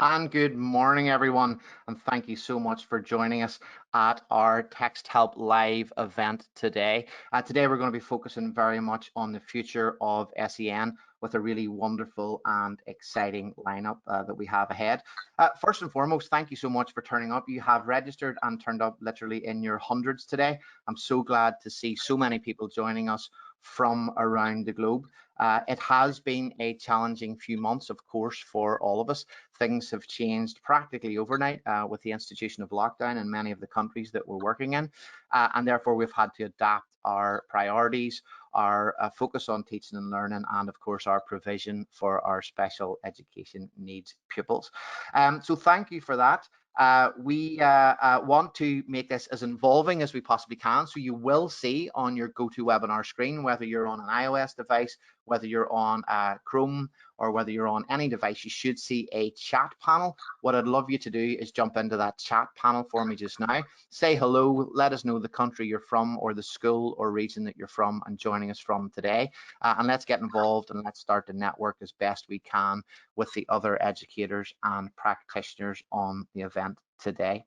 And good morning, everyone, and thank you so much for joining us at our Text Help Live event today. Today, we're going to be focusing very much on the future of SEN with a really wonderful and exciting lineup that we have ahead. First and foremost, thank you so much for turning up. You have registered and turned up literally in your hundreds today. I'm so glad to see so many people joining us from around the globe. It has been a challenging few months, of course, for all of us. Things have changed practically overnight with the institution of lockdown in many of the countries that we're working in, and therefore we've had to adapt our priorities, our focus on teaching and learning, and of course our provision for our special education needs pupils. So thank you for that. We want to make this as involving as we possibly can. So you will see on your GoToWebinar screen, whether you're on an iOS device, whether you're on Chrome, or whether you're on any device, you should see a chat panel. What I'd love you to do is jump into that chat panel for me just now. Say hello, let us know the country you're from or the school or region that you're from and joining us from today. And let's get involved and let's start to network as best we can with the other educators and practitioners on the event today.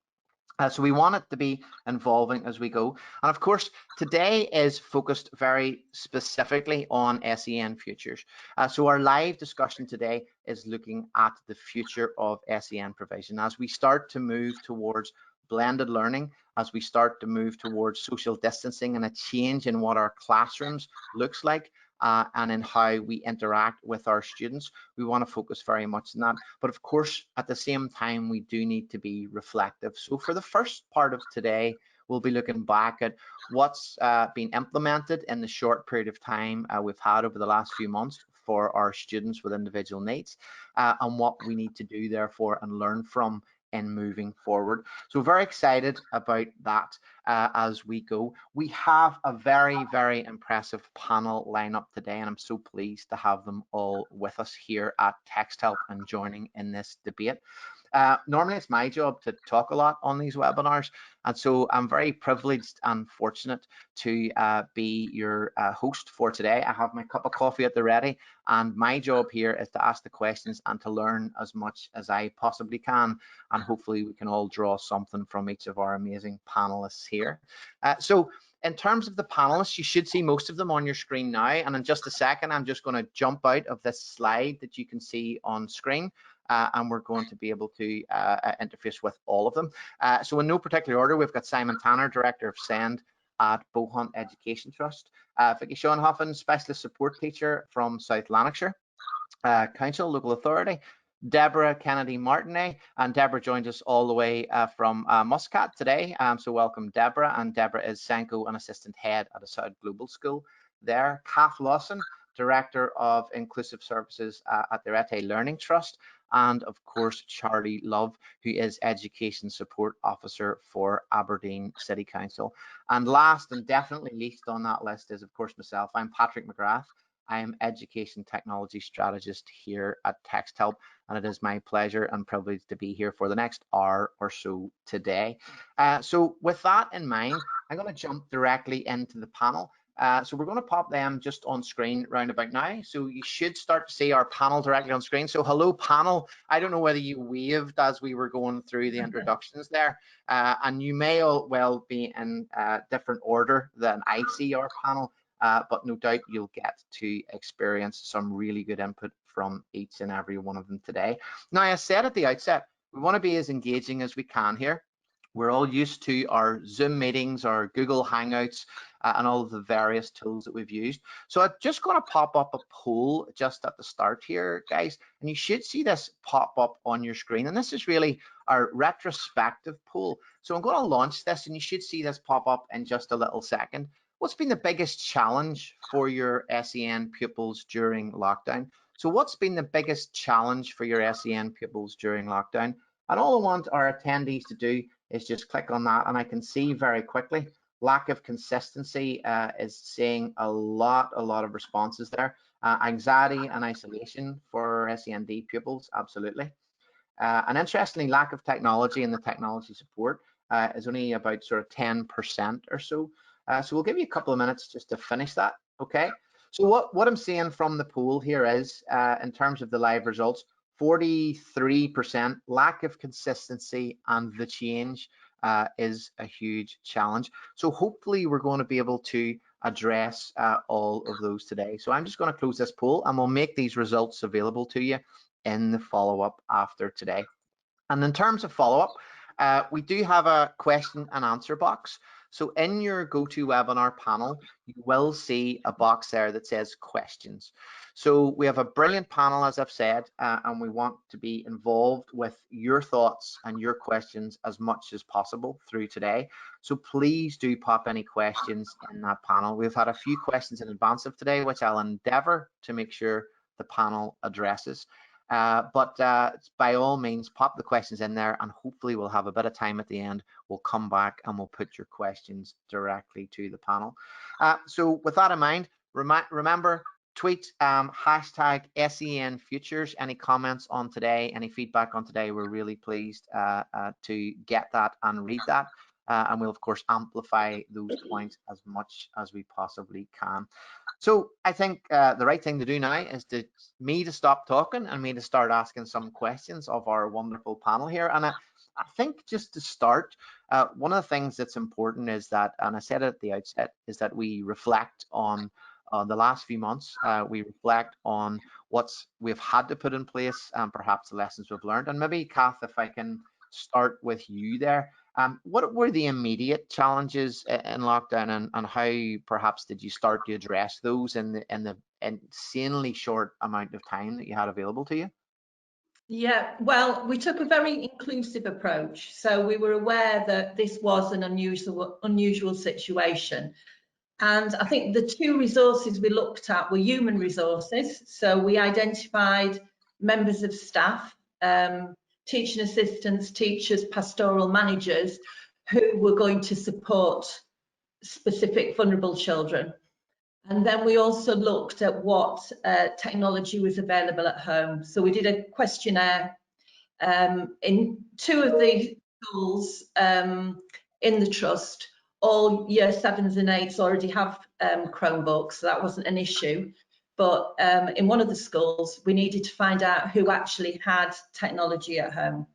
So we want it to be involving as we go. And of course, today is focused very specifically on SEN futures. So our live discussion today is looking at the future of SEN provision as we start to move towards blended learning, as we start to move towards social distancing and a change in what our classrooms looks like. And in how we interact with our students. We want to focus very much on that. But of course, at the same time, we do need to be reflective. So for the first part of today, we'll be looking back at what's been implemented in the short period of time we've had over the last few months for our students with individual needs and what we need to do therefore and learn from in moving forward. So very excited about that as we go. We have a very, very impressive panel lineup today, and I'm so pleased to have them all with us here at Text Help and joining in this debate. Normally it's my job to talk a lot on these webinars, and so I'm very privileged and fortunate to be your host for today. I have my cup of coffee at the ready, and my job here is to ask the questions and to learn as much as I possibly can, and hopefully we can all draw something from each of our amazing panelists here. So in terms of the panelists, you should see most of them on your screen now, and in just a second I'm just going to jump out of this slide that you can see on screen. And we're going to be able to interface with all of them. So in no particular order, we've got Simon Tanner, Director of SEN at Bohunt Education Trust, Vicky Schoenhofen, Specialist Support Teacher from South Lanarkshire Council, Local Authority, Deborah Kennedy-Martinet, and Deborah joins us all the way from Muscat today. So welcome, Deborah. And Deborah is Senko and Assistant Head at a South Global School there. Kath Lawson, Director of Inclusive Services at the Rete Learning Trust, and of course Charlie Love, who is Education Support Officer for Aberdeen City Council. And last and definitely least on that list is of course myself. I'm Patrick McGrath. I am Education Technology Strategist here at Text Help, and it is my pleasure and privilege to be here for the next hour or so today. So with that in mind, I'm going to jump directly into the panel. So we're going to pop them just on screen round about now. So you should start to see our panel directly on screen. So hello panel. I don't know whether you waved as we were going through the introductions there, and you may well be in different order than I see our panel, but no doubt you'll get to experience some really good input from each and every one of them today. Now, I said at the outset, we want to be as engaging as we can here. We're all used to our Zoom meetings, our Google Hangouts, and all of the various tools that we've used. So I'm just going to pop up a poll just at the start here, guys, and you should see this pop up on your screen. And this is really our retrospective poll. So I'm going to launch this, and you should see this pop up in just a little second. What's been the biggest challenge for your SEN pupils during lockdown? So what's been the biggest challenge for your SEN pupils during lockdown? And all I want our attendees to do is just click on that, and I can see very quickly lack of consistency is seeing a lot of responses there. Anxiety and isolation for SEND pupils, absolutely. And interestingly, lack of technology and the technology support is only about sort of 10% or so. So we'll give you a couple of minutes just to finish that, okay? So what I'm seeing from the poll here is, in terms of the live results, 43% lack of consistency, and the change is a huge challenge. So hopefully we're going to be able to address all of those today. So I'm just going to close this poll, and we'll make these results available to you in the follow-up after today. And in terms of follow-up, we do have a question and answer box. So in your GoToWebinar panel, you will see a box there that says questions. So we have a brilliant panel, as I've said, and we want to be involved with your thoughts and your questions as much as possible through today. So please do pop any questions in that panel. We've had a few questions in advance of today, which I'll endeavour to make sure the panel addresses. But by all means, pop the questions in there, and hopefully we'll have a bit of time at the end. We'll come back and we'll put your questions directly to the panel. So with that in mind, remember, tweet hashtag SEN Futures. Any comments on today, any feedback on today, we're really pleased to get that and read that. And we'll, of course, amplify those points as much as we possibly can. So I think the right thing to do now is me to stop talking and me to start asking some questions of our wonderful panel here. And I think just to start, one of the things that's important is that, and I said it at the outset, is that we reflect on the last few months. We reflect on what we've had to put in place and perhaps the lessons we've learned. And maybe, Kath, if I can start with you there. What were the immediate challenges in lockdown, and how perhaps did you start to address those in the insanely short amount of time that you had available to you? Yeah, well, we took a very inclusive approach. So we were aware that this was an unusual situation. And I think the two resources we looked at were human resources. So we identified members of staff, teaching assistants, teachers, pastoral managers who were going to support specific vulnerable children. And then we also looked at what technology was available at home. So we did a questionnaire in two of the schools in the trust. All year 7s and 8s already have Chromebooks, so that wasn't an issue. But in one of the schools, we needed to find out who actually had technology at home,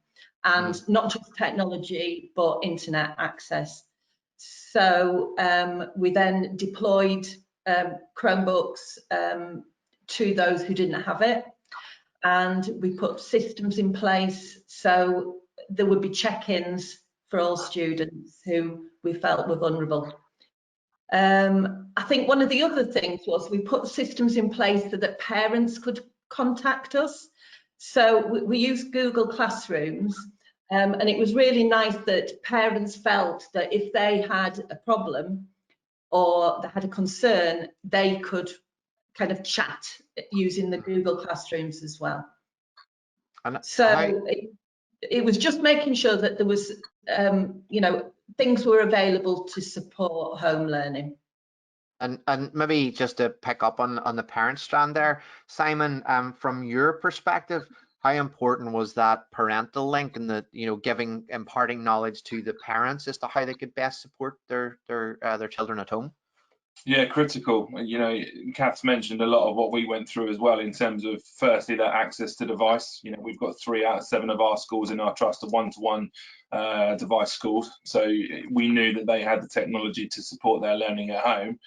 and not just technology, but internet access. So we then deployed Chromebooks to those who didn't have it, and we put systems in place so there would be check-ins for all students who we felt were vulnerable. I think one of the other things was we put systems in place so that parents could contact us. So we used Google Classrooms, and it was really nice that parents felt that if they had a problem or they had a concern, they could kind of chat using the Google Classrooms as well. So it was just making sure that there was, you know, things were available to support home learning. And maybe just to pick up on the parent strand there, Simon, from your perspective, how important was that parental link and the, you know, imparting knowledge to the parents as to how they could best support their children at home? Yeah, critical. You know, Kath's mentioned a lot of what we went through as well in terms of, firstly, that access to device. You know, we've got 3 out of 7 of our schools in our trust are one-to-one device schools. So we knew that they had the technology to support their learning at home.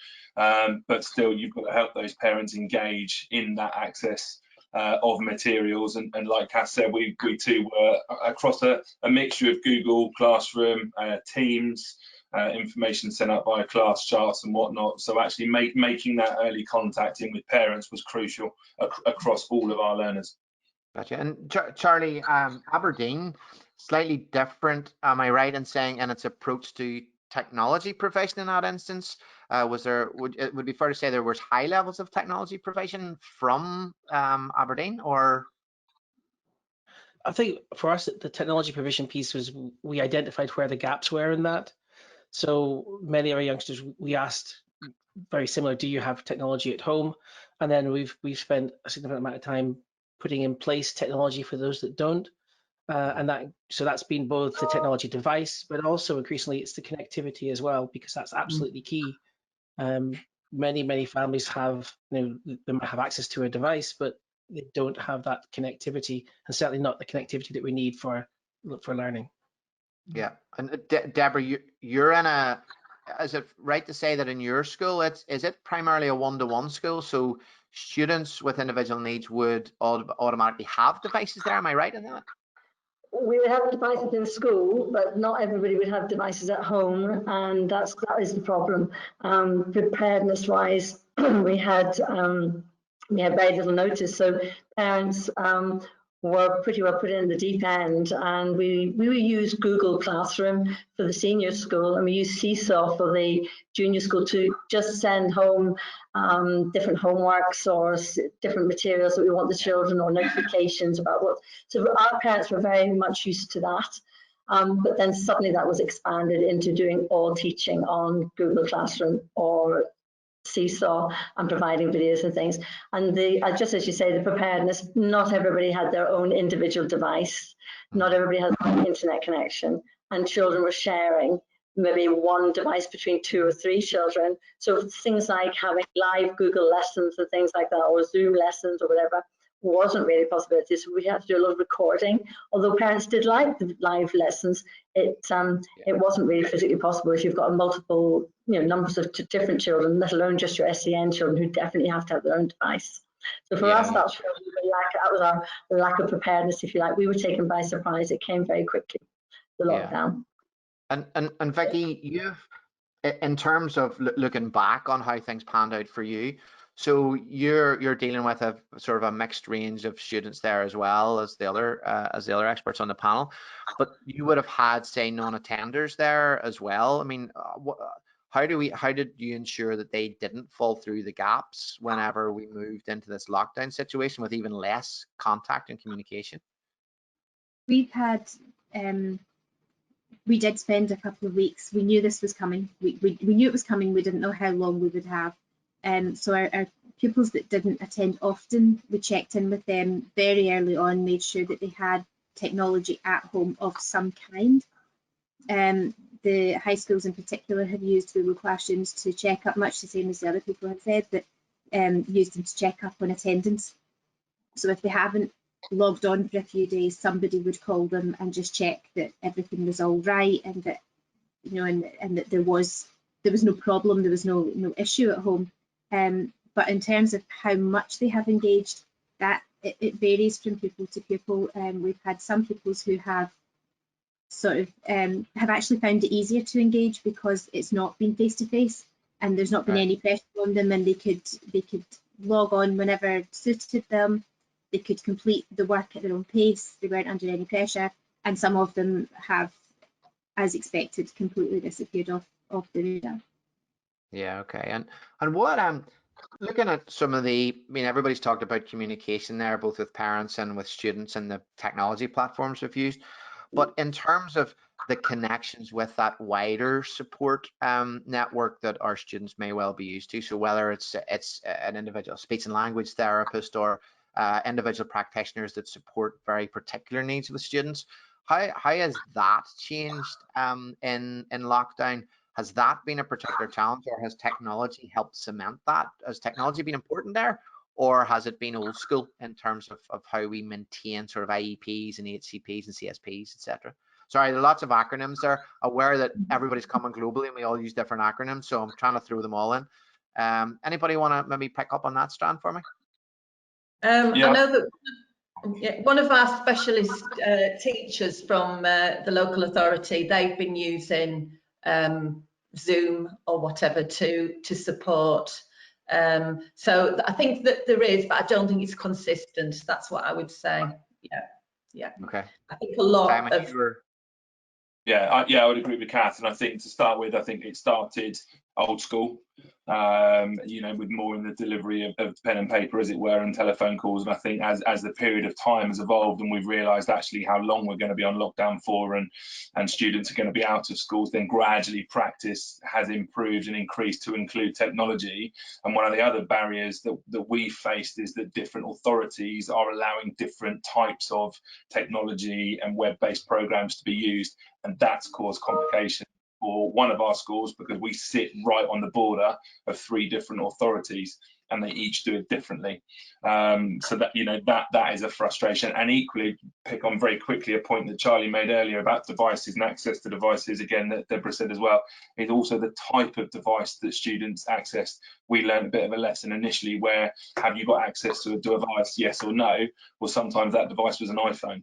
But still, you've got to help those parents engage in that access of materials. And like Kath said, we too were across a mixture of Google Classroom, Teams, information sent out by class charts and whatnot. So actually making that early contact in with parents was crucial across all of our learners. Gotcha. And Charlie, Aberdeen, slightly different, am I right in saying, in its approach to technology provision in that instance? Would it be fair to say there was high levels of technology provision from Aberdeen, or? I think for us, the technology provision piece was, we identified where the gaps were in that. So many of our youngsters, we asked very similar, do you have technology at home? And then we've spent a significant amount of time putting in place technology for those that don't. So that's been both the technology device, but also increasingly it's the connectivity as well, because that's absolutely key. Many families have, you know, they might have access to a device, but they don't have that connectivity, and certainly not the connectivity that we need for learning. Yeah, and Deborah, you're in a. Is it right to say that in your school, is it primarily a one-to-one school? So students with individual needs would automatically have devices there. Am I right in that? We would have devices in school, but not everybody would have devices at home, and that is the problem. Preparedness-wise, we had very little notice, so parents were pretty well put in the deep end, and we use Google Classroom for the senior school, and we use Seesaw for the junior school to just send home different homeworks or different materials that we want the children, or notifications about what. So our parents were very much used to that. But then suddenly that was expanded into doing all teaching on Google Classroom or Seesaw and providing videos and things. And just as you say, the preparedness, not everybody had their own individual device. Not everybody had an internet connection, and children were sharing maybe one device between 2 or 3 children. So things like having live Google lessons and things like that, or Zoom lessons or whatever, wasn't really a possibility. So we had to do a lot of recording. Although parents did like the live lessons, it wasn't really physically possible if you've got multiple numbers of different children, let alone just your SEN children, who definitely have to have their own device. So for us, that was our lack of preparedness, if you like. We were taken by surprise. It came very quickly, the lockdown. And Vicky, you've, in terms of looking back on how things panned out for you, so you're dealing with a sort of a mixed range of students there, as well as the other experts on the panel, but you would have had, say, non-attenders there as well. I mean, how did you ensure that they didn't fall through the gaps whenever we moved into this lockdown situation with even less contact and communication? We've had we did spend a couple of weeks. We knew this was coming. We knew it was coming. We didn't know how long we would have. So our pupils that didn't attend often, we checked in with them very early on, made sure that they had technology at home of some kind. The high schools in particular have used Google Classrooms to check up, much the same as the other people have said, that used them to check up on attendance. So if they haven't logged on for a few days, somebody would call them and just check that everything was all right, and that and that there was no problem, there was no issue at home. But in terms of how much they have engaged, that it varies from pupil to pupil. We've had some pupils who have sort of have actually found it easier to engage because it's not been face to face, and there's not been any pressure on them, and they could log on whenever suited them. They could complete the work at their own pace. They weren't under any pressure, and some of them have, as expected, completely disappeared off the radar. Yeah, okay. And what looking at some of I mean, everybody's talked about communication there, both with parents and with students, and the technology platforms we've used. But in terms of the connections with that wider support network that our students may well be used to, so whether it's an individual speech and language therapist or individual practitioners that support very particular needs of the students, how has that changed in lockdown? Has that been a particular challenge, or has technology helped cement that? Has technology been important there, or has it been old school in terms of how we maintain sort of IEPs and HCPs and CSPs, etc.? Sorry, there are lots of acronyms there. Aware that everybody's coming globally and we all use different acronyms, so I'm trying to throw them all in. Anybody want to maybe pick up on that strand for me? I know that one of our specialist teachers from the local authority, they've been using Zoom or whatever to support. So I think that there is, but I don't think it's consistent. That's what I would say. Yeah. Okay. I think a lot of. I would agree with Kath, and I think to start with, I think it started old school, with more in the delivery of pen and paper, as it were, and telephone calls. And I think as the period of time has evolved and we've realised actually how long we're going to be on lockdown for, and students are going to be out of schools, then gradually practice has improved and increased to include technology. And one of the other barriers that we faced is that different authorities are allowing different types of technology and web-based programs to be used, and that's caused complications for one of our schools because we sit right on the border of 3 different authorities. and they each do it differently. So that, you know, that is a frustration. And equally, pick on very quickly a point that Charlie made earlier about devices and access to devices, again, that Deborah said as well, is also the type of device that students access. We learned a bit of a lesson initially where, have you got access to a device, yes or no? Well, sometimes that device was an iPhone.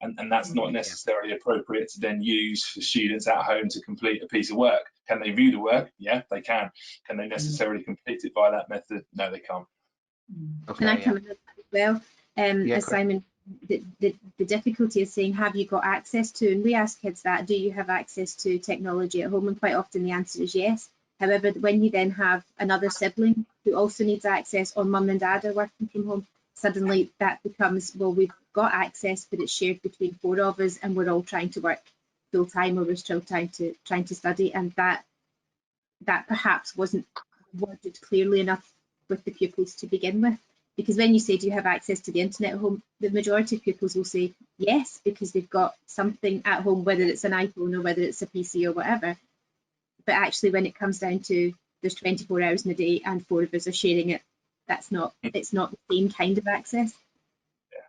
And that's not necessarily appropriate to then use for students at home to complete a piece of work. Can they view the work? Yeah, they can. Can they necessarily complete it by that method? No, they can't. Okay, Can I come in as well? As Simon, the difficulty is saying, have you got access to? And we ask kids that, do you have access to technology at home? And quite often the answer is yes. However, when you then have another sibling who also needs access, or mum and dad are working from home, suddenly that becomes, well, we've got access, but it's shared between 4 of us, and we're all trying to work full time, or we're still trying to study, and that perhaps wasn't worded clearly enough with the pupils to begin with. Because when you say, do you have access to the internet at home, the majority of pupils will say yes, because they've got something at home, whether it's an iPhone or whether it's a PC or whatever. But actually, when it comes down to there's 24 hours in a day and 4 of us are sharing it, it's not the same kind of access.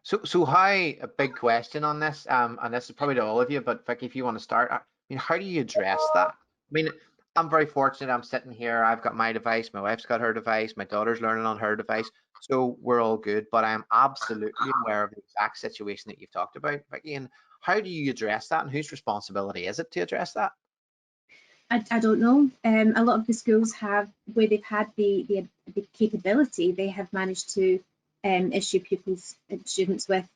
So how, a big question on this, and this is probably to all of you, but Vicky, if you want to start, I mean, how do you address that? I mean, I'm very fortunate. I'm sitting here. I've got my device. My wife's got her device. My daughter's learning on her device. So we're all good. But I'm absolutely aware of the exact situation that you've talked about, Vicky. And how do you address that? And whose responsibility is it to address that? I don't know. A lot of the schools have, where they've had the capability, they have managed to issue pupils and students with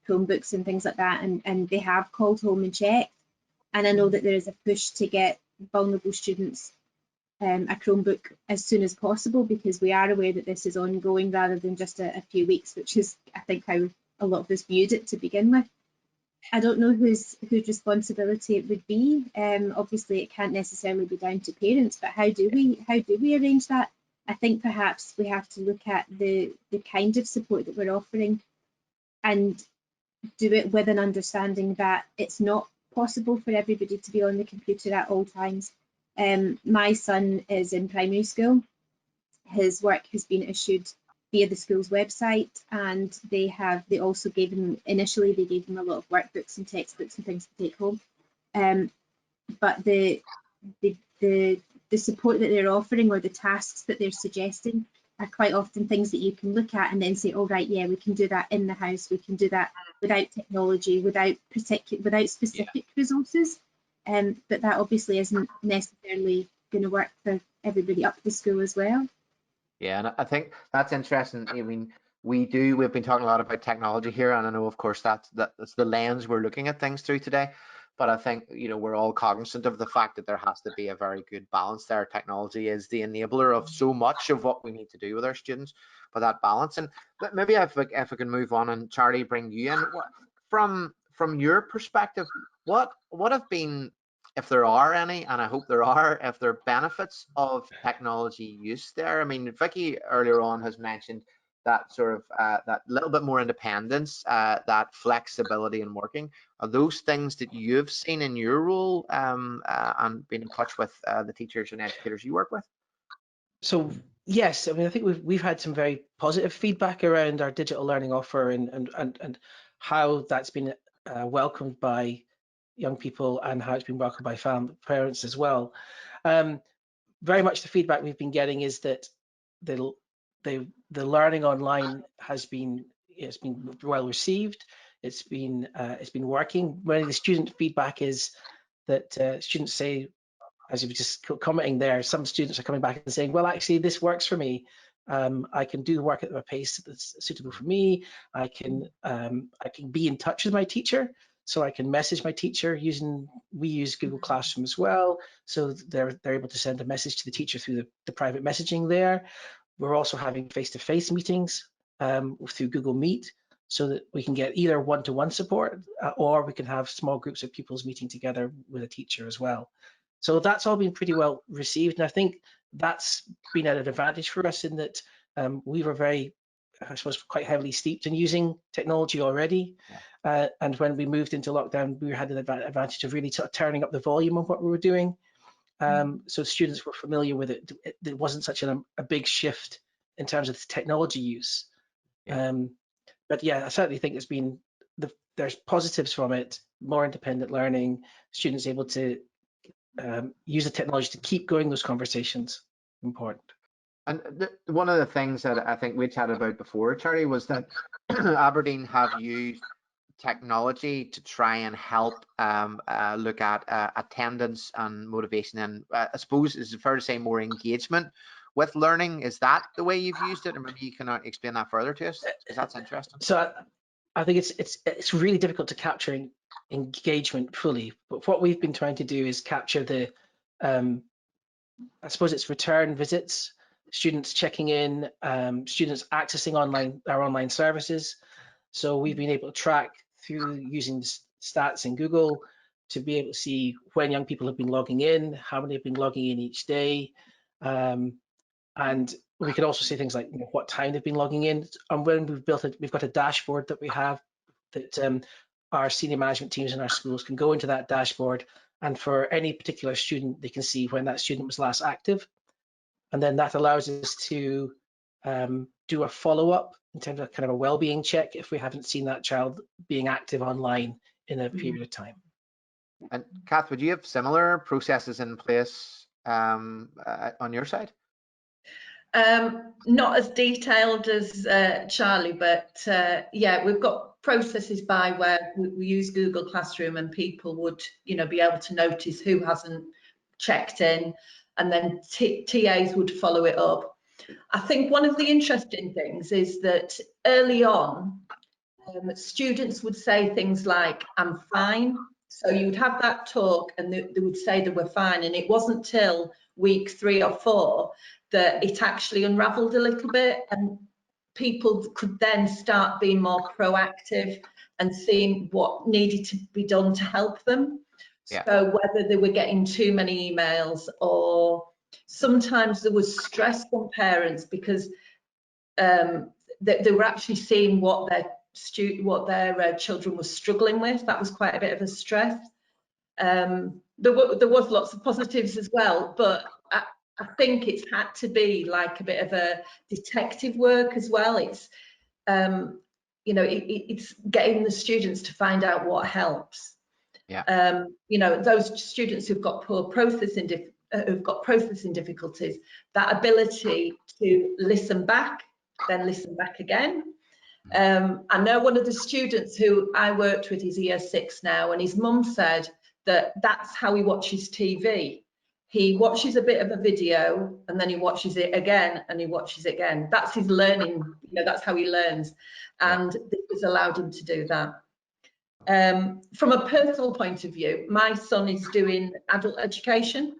Chromebooks and things like that, and they have called home and checked. And I know that there is a push to get vulnerable students a Chromebook as soon as possible, because we are aware that this is ongoing rather than just a few weeks, which is, I think, how a lot of us viewed it to begin with. I don't know whose responsibility it would be. Obviously, it can't necessarily be down to parents, but how do we arrange that? I think perhaps we have to look at the kind of support that we're offering, and do it with an understanding that it's not possible for everybody to be on the computer at all times. My son is in primary school. His work has been issued via the school's website, and they also gave him, initially they gave him a lot of workbooks and textbooks and things to take home. But the support that they're offering, or the tasks that they're suggesting, are quite often things that you can look at and then say, oh right, yeah, we can do that in the house, we can do that without technology, without specific resources. But that obviously isn't necessarily going to work for everybody up the school as well. Yeah, and I think that's interesting. I mean, we've been talking a lot about technology here, and I know, of course, that's the lens we're looking at things through today. But I think, you know, we're all cognizant of the fact that there has to be a very good balance there. Technology is the enabler of so much of what we need to do with our students, but that balance. And maybe if I can move on, and Charlie, bring you in, from your perspective, what have been, if there are any, and I hope there are, if there are benefits of technology use there? I mean, Vicky earlier on has mentioned that sort of that little bit more independence, that flexibility in working. Are those things that you've seen in your role and been in touch with the teachers and educators you work with? So yes, I mean, I think we've had some very positive feedback around our digital learning offer, and how that's been welcomed by young people, and how it's been welcomed by parents as well. Very much the feedback we've been getting is that the learning online has been well received. It's been working. Many of the student feedback is that students say, as you were just commenting there, some students are coming back and saying, well, actually, this works for me. I can do work at a pace that's suitable for me. I can be in touch with my teacher, so I can message my teacher we use Google Classroom as well, so they're able to send a message to the teacher through the private messaging there. We're also having face-to-face meetings through Google Meet, so that we can get either one-to-one support, or we can have small groups of pupils meeting together with a teacher as well. So that's all been pretty well received, and I think that's been at an advantage for us, in that we were very, I suppose, quite heavily steeped in using technology already. Yeah. And when we moved into lockdown, we had an advantage of really sort of turning up the volume of what we were doing. So students were familiar with it. It wasn't such a big shift in terms of technology use. Yeah. But yeah, I certainly think there's positives from it, more independent learning, students able to use the technology to keep going those conversations. Important. And one of the things that I think we chatted about before, Charlie, was that Aberdeen have used technology to try and help look at attendance and motivation, and I suppose is it fair to say more engagement with learning? Is that the way you've used it, or maybe you can explain that further to us, because that's interesting. So I think it's really difficult to capture engagement fully, but what we've been trying to do is capture the I suppose it's return visits, students checking in, students accessing our online services. So we've been able to track through using stats in Google to be able to see when young people have been logging in, how many have been logging in each day. And we can also see things like what time they've been logging in. And when we've got a dashboard that we have that our senior management teams in our schools can go into that dashboard, and for any particular student, they can see when that student was last active. And then that allows us to do a follow-up in terms of kind of a well-being check if we haven't seen that child being active online in a period of time. And Kath, would you have similar processes in place on your side? Not as detailed as Charlie, but yeah, we've got processes by where we use Google Classroom, and people would, be able to notice who hasn't checked in, and then TAs would follow it up. I think one of the interesting things is that early on, students would say things like, "I'm fine." So you would have that talk, and they would say they were fine, and it wasn't till week 3 or 4 that it actually unravelled a little bit, and people could then start being more proactive and seeing what needed to be done to help them. Yeah. So whether they were getting too many emails, or sometimes there was stress from parents because they were actually seeing what their children were struggling with. That was quite a bit of a stress. There was lots of positives as well, but I think it's had to be like a bit of a detective work as well. It's it's getting the students to find out what helps. Yeah. Those students who've got poor processing difficulties, that ability to listen back, then listen back again. I know one of the students who I worked with is year 6 now, and his mum said that that's how he watches TV. He watches a bit of a video, and then he watches it again, and he watches it again. That's his learning, that's how he learns. And this has allowed him to do that. From a personal point of view, my son is doing adult education,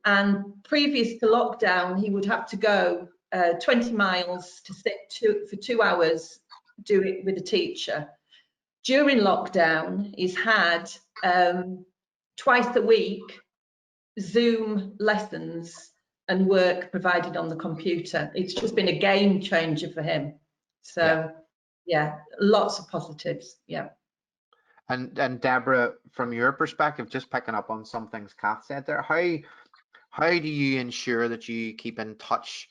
and previous to lockdown, he would have to go 20 miles to sit for 2 hours, do it with a teacher. During lockdown, he's had twice a week Zoom lessons and work provided on the computer. It's just been a game changer for him. So yeah, lots of positives. Yeah. And Deborah, from your perspective, just picking up on some things Kath said there, how do you ensure that you keep in touch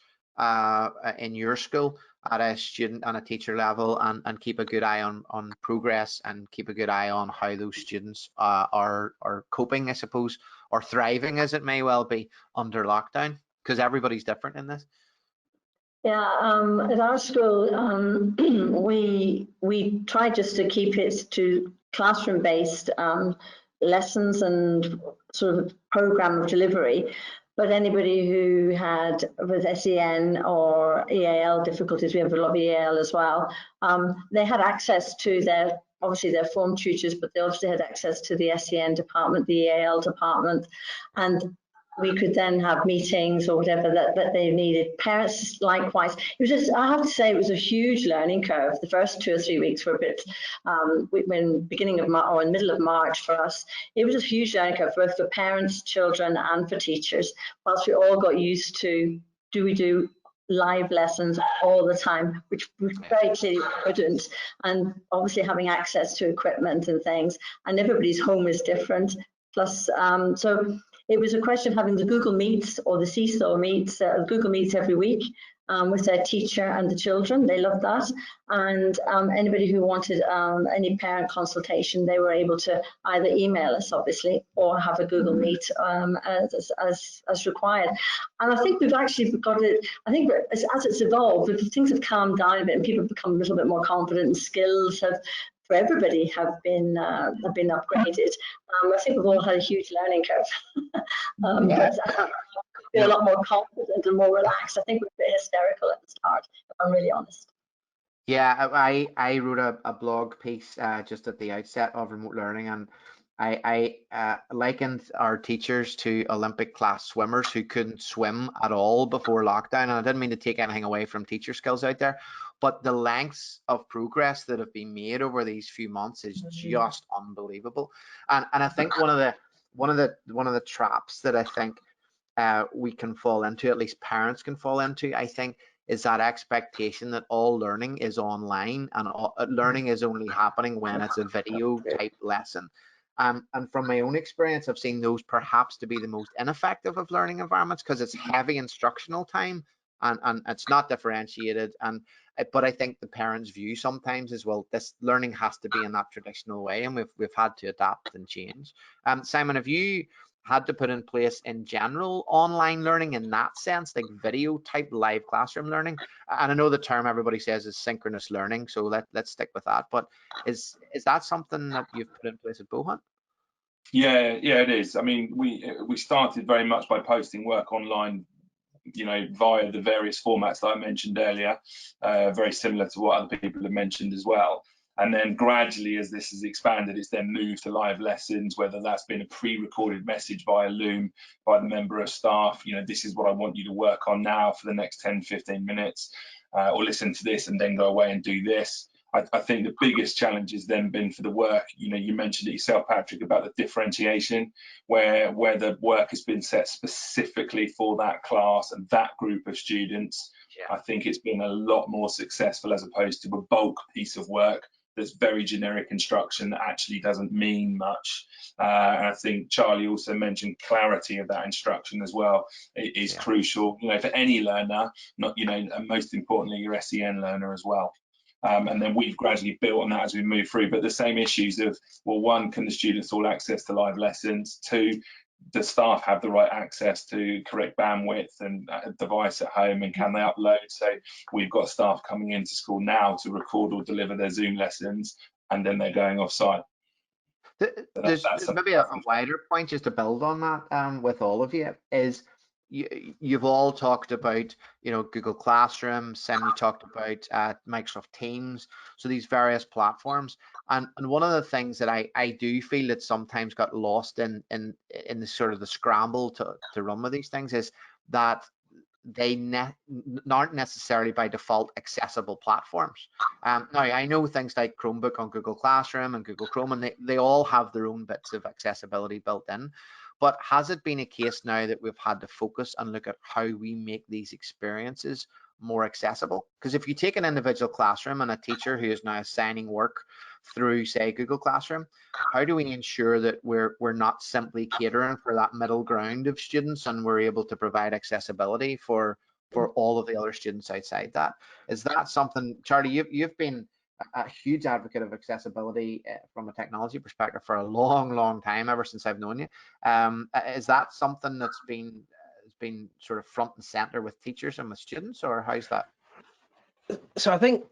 in your school at a student and a teacher level, and keep a good eye on progress, and keep a good eye on how those students are coping, I suppose, or thriving, as it may well be, under lockdown, because everybody's different in this? Yeah, at our school, we try just to keep it to classroom-based lessons and sort of program of delivery. But anybody who had with SEN or EAL difficulties, we have a lot of EAL as well, they had access to obviously their form tutors, but they also had access to the SEN department, the EAL department, and we could then have meetings or whatever that they needed. Parents likewise. It was just, I have to say, it was a huge learning curve. The first 2 or 3 weeks were a bit, when beginning of March or in the middle of March for us, it was a huge learning curve, both for parents, children, and for teachers. Whilst we all got used to, do we do live lessons all the time, which we very clearly couldn't, and obviously having access to equipment and things, and everybody's home is different. Plus, so it was a question of having the Google Meets or the Seesaw Meets, Google Meets every week with their teacher and the children. They loved that. And anybody who wanted any parent consultation, they were able to either email us, obviously, or have a Google Meet as required. And I think we've actually got it. I think as it's evolved, things have calmed down a bit and people have become a little bit more confident, and skills have, for everybody, have been upgraded. I think we've all had a huge learning curve. But feel a lot more confident and more relaxed. I think we're a bit hysterical at the start, if I'm really honest. Yeah, I wrote a blog piece just at the outset of remote learning, and I likened our teachers to Olympic class swimmers who couldn't swim at all before lockdown. And I didn't mean to take anything away from teacher skills out there, but the lengths of progress that have been made over these few months is just unbelievable. And I think one of the traps that I think we can fall into, at least parents can fall into, I think, is that expectation that all learning is online and learning is only happening when it's a video type lesson. And from my own experience, I've seen those perhaps to be the most ineffective of learning environments because it's heavy instructional time and it's not differentiated. But I think the parents' view sometimes is, well, this learning has to be in that traditional way, and we've had to adapt and change. Simon, have you had to put in place in general online learning in that sense, like video type live classroom learning? And I know the term everybody says is synchronous learning, so let's stick with that. But is that something that you've put in place at Bohan? Yeah, it is. I mean, we started very much by posting work online, via the various formats that I mentioned earlier, very similar to what other people have mentioned as well. And then gradually, as this has expanded, it's then moved to live lessons, whether that's been a pre-recorded message via Loom by the member of staff, this is what I want you to work on now for the next 10, 15 minutes, or listen to this and then go away and do this. I think the biggest challenge has then been for the work, you mentioned it yourself, Patrick, about the differentiation, where the work has been set specifically for that class and that group of students. Yeah. I think it's been a lot more successful as opposed to a bulk piece of work that's very generic instruction that actually doesn't mean much. And I think Charlie also mentioned clarity of that instruction as well. It is crucial, for any learner, not, and most importantly, your SEN learner as well. And then we've gradually built on that as we move through. But the same issues of, well, one, can the students all access to live lessons? Two, does staff have the right access to correct bandwidth and a device at home, and can they upload? So we've got staff coming into school now to record or deliver their Zoom lessons, and then they're going off site. There's maybe a wider point just to build on that with all of you is you've all talked about Google Classroom, Sim, you talked about Microsoft Teams, so these various platforms, and one of the things that I do feel that sometimes got lost in the sort of the scramble to run with these things is that they aren't necessarily by default accessible platforms. Now I know things like Chromebook on Google Classroom and Google Chrome, and they all have their own bits of accessibility built in. But has it been a case now that we've had to focus and look at how we make these experiences more accessible? Because if you take an individual classroom and a teacher who is now assigning work through, say, Google Classroom, how do we ensure that we're not simply catering for that middle ground of students and we're able to provide accessibility for all of the other students outside that? Is that something, Charlie, you've been a huge advocate of accessibility from a technology perspective for a long time, ever since I've known you. Is that something that's been sort of front and center with teachers and with students, or how's that? So I think,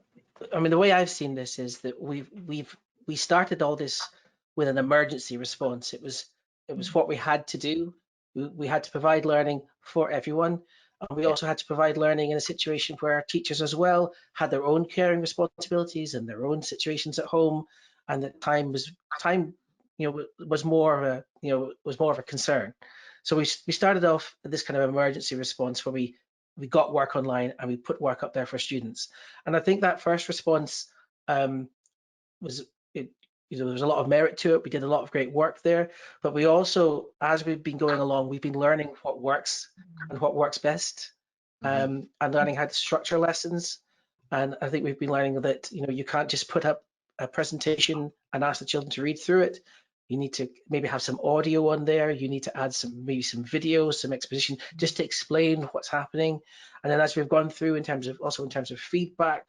the way I've seen this is that we started all this with an emergency response. It was what we had to do. We had to provide learning for everyone. And we also had to provide learning in a situation where our teachers as well had their own caring responsibilities and their own situations at home, and that time was more of a concern. So we started off this kind of emergency response where we got work online and we put work up there for students. And I think that first response was there was a lot of merit to it. We did a lot of great work there, but we also, as we've been going along, we've been learning what works and what works best, and learning how to structure lessons. And I think we've been learning that you can't just put up a presentation and ask the children to read through it. You need to maybe have some audio on there. You need to add maybe some videos, some exposition, just to explain what's happening. And then as we've gone through in terms of feedback,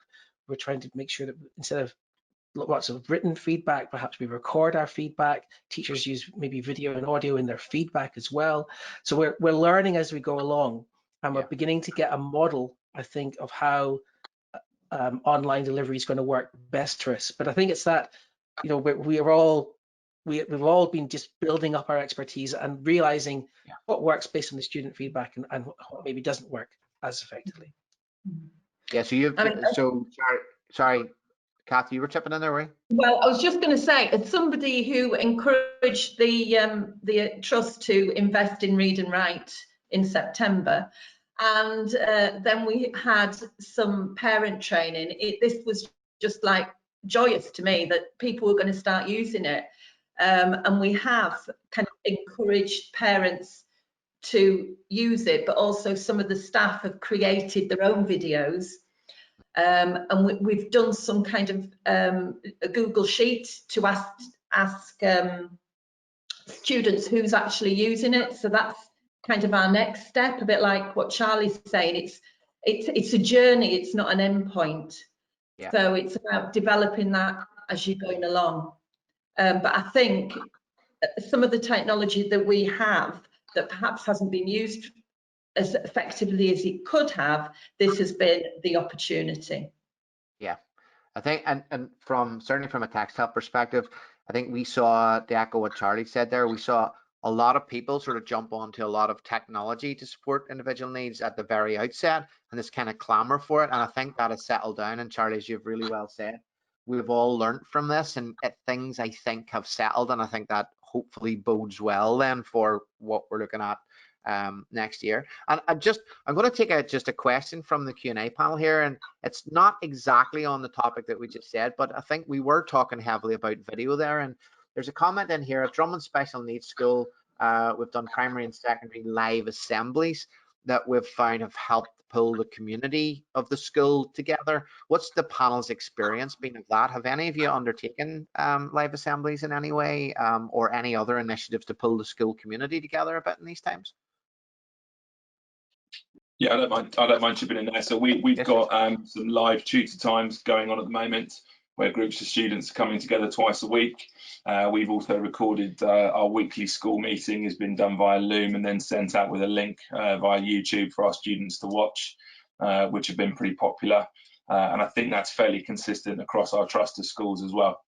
we're trying to make sure that instead of lots of written feedback, perhaps we record our feedback. Teachers use maybe video and audio in their feedback as well. So we're learning as we go along, and we're beginning to get a model, I think, of how online delivery is going to work best for us. But I think it's that, you know, we've all been just building up our expertise and realizing what works based on the student feedback and what maybe doesn't work as effectively. Yeah, so sorry, Kath, you were chipping in there, right? Well, I was just going to say, as somebody who encouraged the trust to invest in Read and Write in September, and then we had some parent training, this was just like joyous to me that people were going to start using it. And we have kind of encouraged parents to use it, but also some of the staff have created their own videos. And we've done some kind of a Google Sheet to ask students who's actually using it. So that's kind of our next step, a bit like what Charlie's saying. It's a journey, it's not an end point. Yeah. So it's about developing that as you're going along. But I think some of the technology that we have that perhaps hasn't been used as effectively as it could have, this has been the opportunity. Yeah, I think, and certainly from a text help perspective, I think we saw, to echo what Charlie said there, we saw a lot of people sort of jump onto a lot of technology to support individual needs at the very outset, and this kind of clamor for it. And I think that has settled down. And Charlie, as you've really well said, we've all learned from this, and things, I think, have settled. And I think that hopefully bodes well then for what we're looking at next year. And I'm going to take a question from the Q&A panel here, and it's not exactly on the topic that we just said, but I think we were talking heavily about video there. And there's a comment in here: at Drummond Special Needs School, we've done primary and secondary live assemblies that we've found have helped pull the community of the school together. What's the panel's experience been of that? Have any of you undertaken live assemblies in any way, or any other initiatives to pull the school community together a bit in these times? Yeah, I don't mind chipping in there. So we've got some live tutor times going on at the moment, where groups of students are coming together twice a week. We've also recorded our weekly school meeting, has been done via Loom and then sent out with a link via YouTube for our students to watch, which have been pretty popular. And I think that's fairly consistent across our trust of schools as well.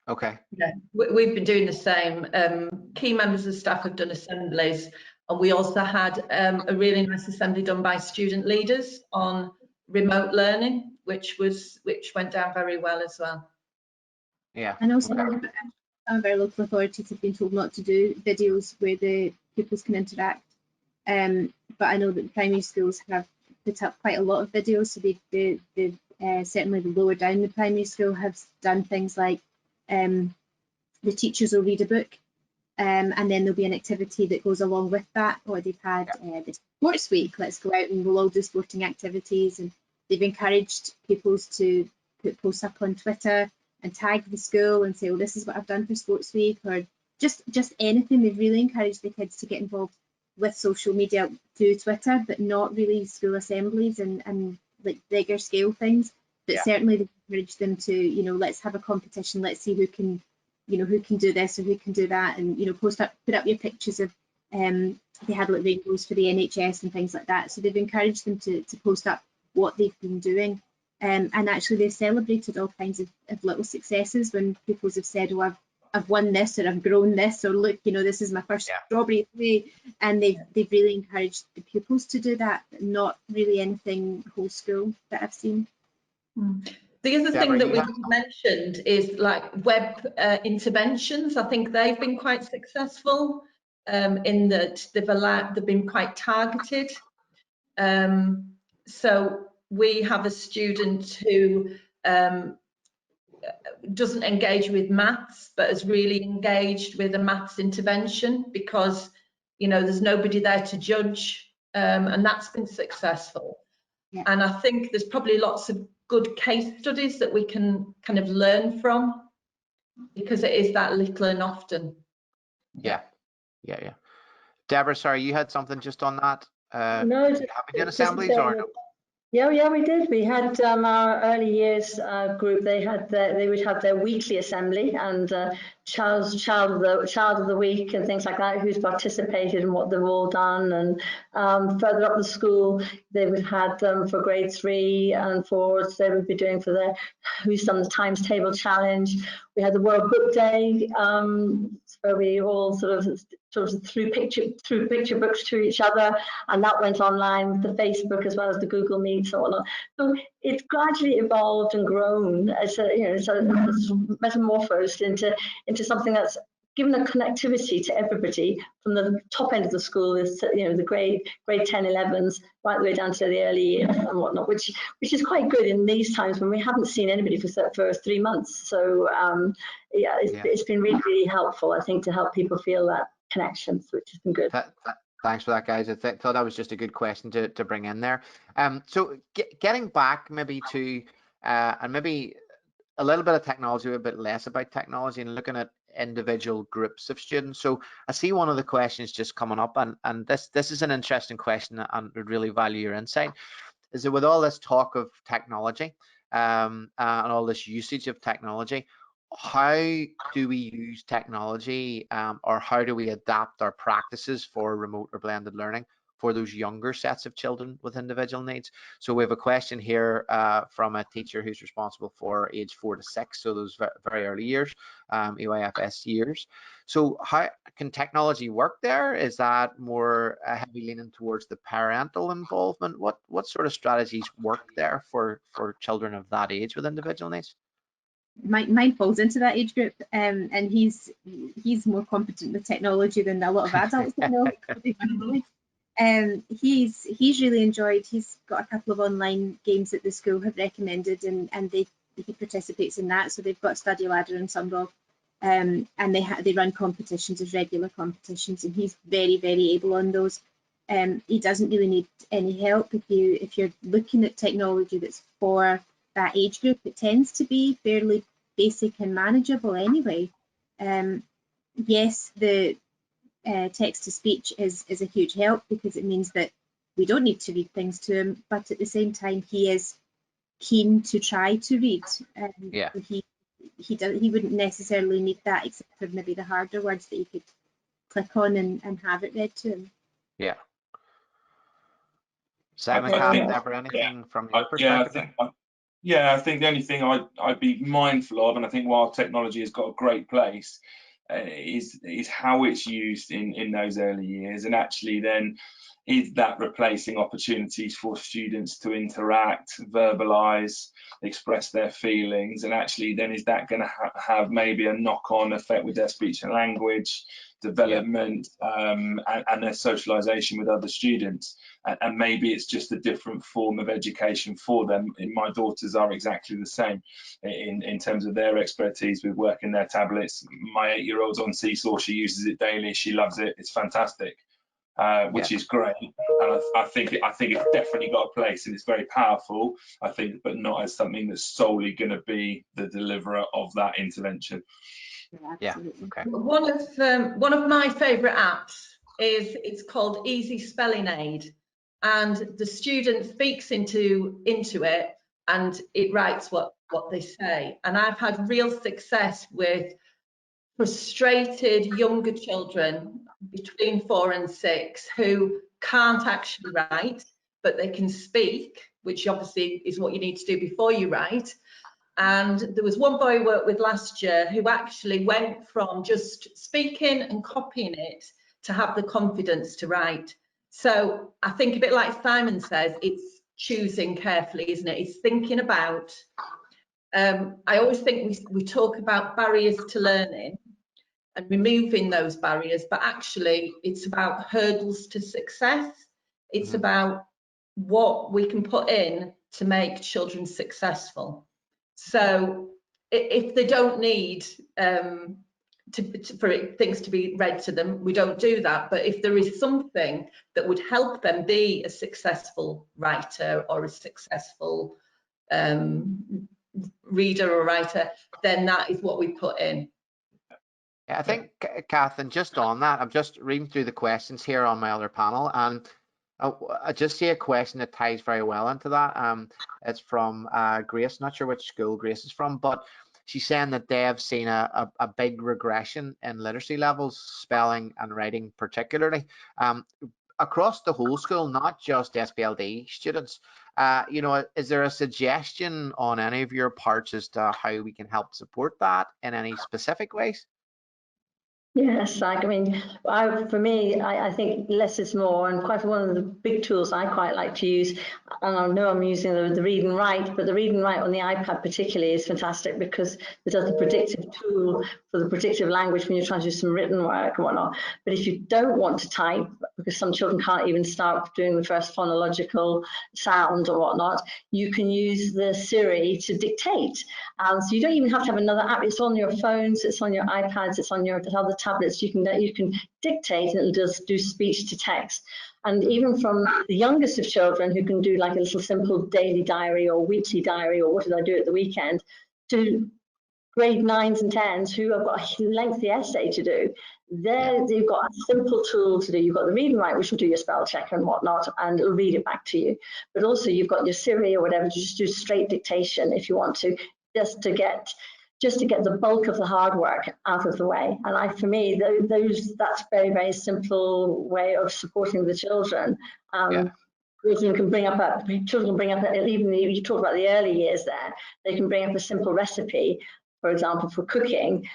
Okay. Yeah, we've been doing the same. Key members of staff have done assemblies, and we also had a really nice assembly done by student leaders on remote learning, which went down very well as well. Yeah. And also, our local authorities have been told not to do videos where the pupils can interact. But I know that the primary schools have put up quite a lot of videos. So they certainly the lower down the primary school have done things like the teachers will read a book, and then there'll be an activity that goes along with that. Or they've had the sports week. Let's go out and we'll all do sporting activities. And they've encouraged pupils to put posts up on Twitter and tag the school and say, "Oh, this is what I've done for sports week," or just anything. They've really encouraged the kids to get involved with social media through Twitter, but not really school assemblies and like bigger scale things. But certainly they've encouraged them to, you know, let's have a competition. Let's see who can do this or who can do that, and put up your pictures of. They had like rainbows for the NHS and things like that. So they've encouraged them to post up what they've been doing. And actually they've celebrated all kinds of little successes when pupils have said, "Oh, I've won this, or I've grown this, or look, this is my first strawberry tree." And they've really encouraged the pupils to do that, but not really anything whole school that I've seen. The other thing that we've mentioned is like web interventions. I think they've been quite successful in that they've been quite targeted. So we have a student who doesn't engage with maths, but is really engaged with a maths intervention because, there's nobody there to judge, and that's been successful. Yeah. And I think there's probably lots of good case studies that we can kind of learn from. because it is that little and often. Yeah. Deborah, sorry, you had something just on that. No, have you done assemblies or no? Yeah, we did. We had our early years group. They would have their weekly assembly, and child of the week and things like that, who's participated and what they've all done. And further up the school, they would have them for grade 3 and 4. They would be doing for their who's done the times table challenge. We had the World Book Day, where we all sort of threw picture books to each other, and that went online with the Facebook as well as the Google Meets and whatnot. So it's gradually evolved and grown as it's metamorphosed into something that's given a connectivity to everybody from the top end of the school, is the grade 10, 11s, right the way down to the early years and whatnot, which is quite good in these times when we haven't seen anybody for 3 months. So it's been really, really helpful, I think, to help people feel that connection, which has been good. Thanks for that, guys. I thought that was just a good question to bring in there. So getting back maybe to and maybe a little bit of technology, a bit less about technology, and looking at individual groups of students. So I see one of the questions just coming up, and this is an interesting question, and would really value your insight. Is that with all this talk of technology and all this usage of technology, how do we use technology or how do we adapt our practices for remote or blended learning for those younger sets of children with individual needs? So we have a question here from a teacher who's responsible for age 4 to 6, so those very early years, EYFS years. So how can technology work there? Is that more heavy leaning towards the parental involvement? What sort of strategies work there for children of that age with individual needs? Mine falls into that age group, and he's more competent with technology than a lot of adults I know. He's really enjoyed. He's got a couple of online games that the school have recommended, and he participates in that. So they've got Study Ladder and Sunrock, and they run competitions as regular competitions, and he's very, very able on those. He doesn't really need any help if you're looking at technology that's for that age group. It tends to be fairly basic and manageable anyway. Yes, the text to speech is a huge help, because it means that we don't need to read things to him, but at the same time he is keen to try to read. He wouldn't necessarily need that, except for maybe the harder words that you could click on and have it read to him. Yeah. Simon, Deborah, anything from your perspective? I think the only thing I'd be mindful of, and I think while technology has got a great place, is how it's used in those early years, and actually then is that replacing opportunities for students to interact, verbalise, express their feelings, and actually then is that going to have maybe a knock-on effect with their speech and language development, and their socialisation with other students, and maybe it's just a different form of education for them. My daughters are exactly the same in terms of their expertise with working their tablets. My 8-year-old's on Seesaw, she uses it daily, she loves it, it's fantastic. Which is great, and I think it's definitely got a place, and it's very powerful, I think, but not as something that's solely going to be the deliverer of that intervention. Yeah. Okay. One of my favourite apps it's called Easy Spelling Aid, and the student speaks into it, and it writes what they say. And I've had real success with frustrated younger children between 4 and 6 who can't actually write, but they can speak, which obviously is what you need to do before you write. And there was one boy I worked with last year who actually went from just speaking and copying it to have the confidence to write. So I think, a bit like Simon says, it's choosing carefully, isn't it? It's thinking about, I always think we talk about barriers to learning and removing those barriers, but actually it's about hurdles to success. It's about what we can put in to make children successful. So if they don't need for things to be read to them, we don't do that. But if there is something that would help them be a successful writer or a successful reader or writer, then that is what we put in. Yeah, I think, Kath, and just on that, I'm just reading through the questions here on my other panel, and I just see a question that ties very well into that. It's from Grace, not sure which school Grace is from, but she's saying that they have seen a big regression in literacy levels, spelling and writing particularly, across the whole school, not just SPLD students. You know, is there a suggestion on any of your parts as to how we can help support that in any specific ways? Yes, I mean, for me, I think less is more, and quite one of the big tools I quite like to use, and I know I'm using the read and write, but the read and write on the iPad particularly is fantastic because it does a predictive tool for the predictive language when you're trying to do some written work and whatnot. But if you don't want to type, because some children can't even start doing the first phonological sound or whatnot, you can use the Siri to dictate. So you don't even have to have another app. It's on your phones, it's on your iPads, it's on your other tablets. You can dictate, and it'll just do speech to text. And even from the youngest of children who can do like a little simple daily diary or weekly diary or what did I do at the weekend, to grade 9s and 10s who have got a lengthy essay to do, you've got a simple tool to do. You've got the read and write, which will do your spell check and whatnot, and it'll read it back to you. But also you've got your Siri or whatever to just do straight dictation if you want to, just to get the bulk of the hard work out of the way. And for me, that's very, very simple way of supporting the children. Children can bring up even you talk about the early years there, they can bring up a simple recipe, for example, for cooking.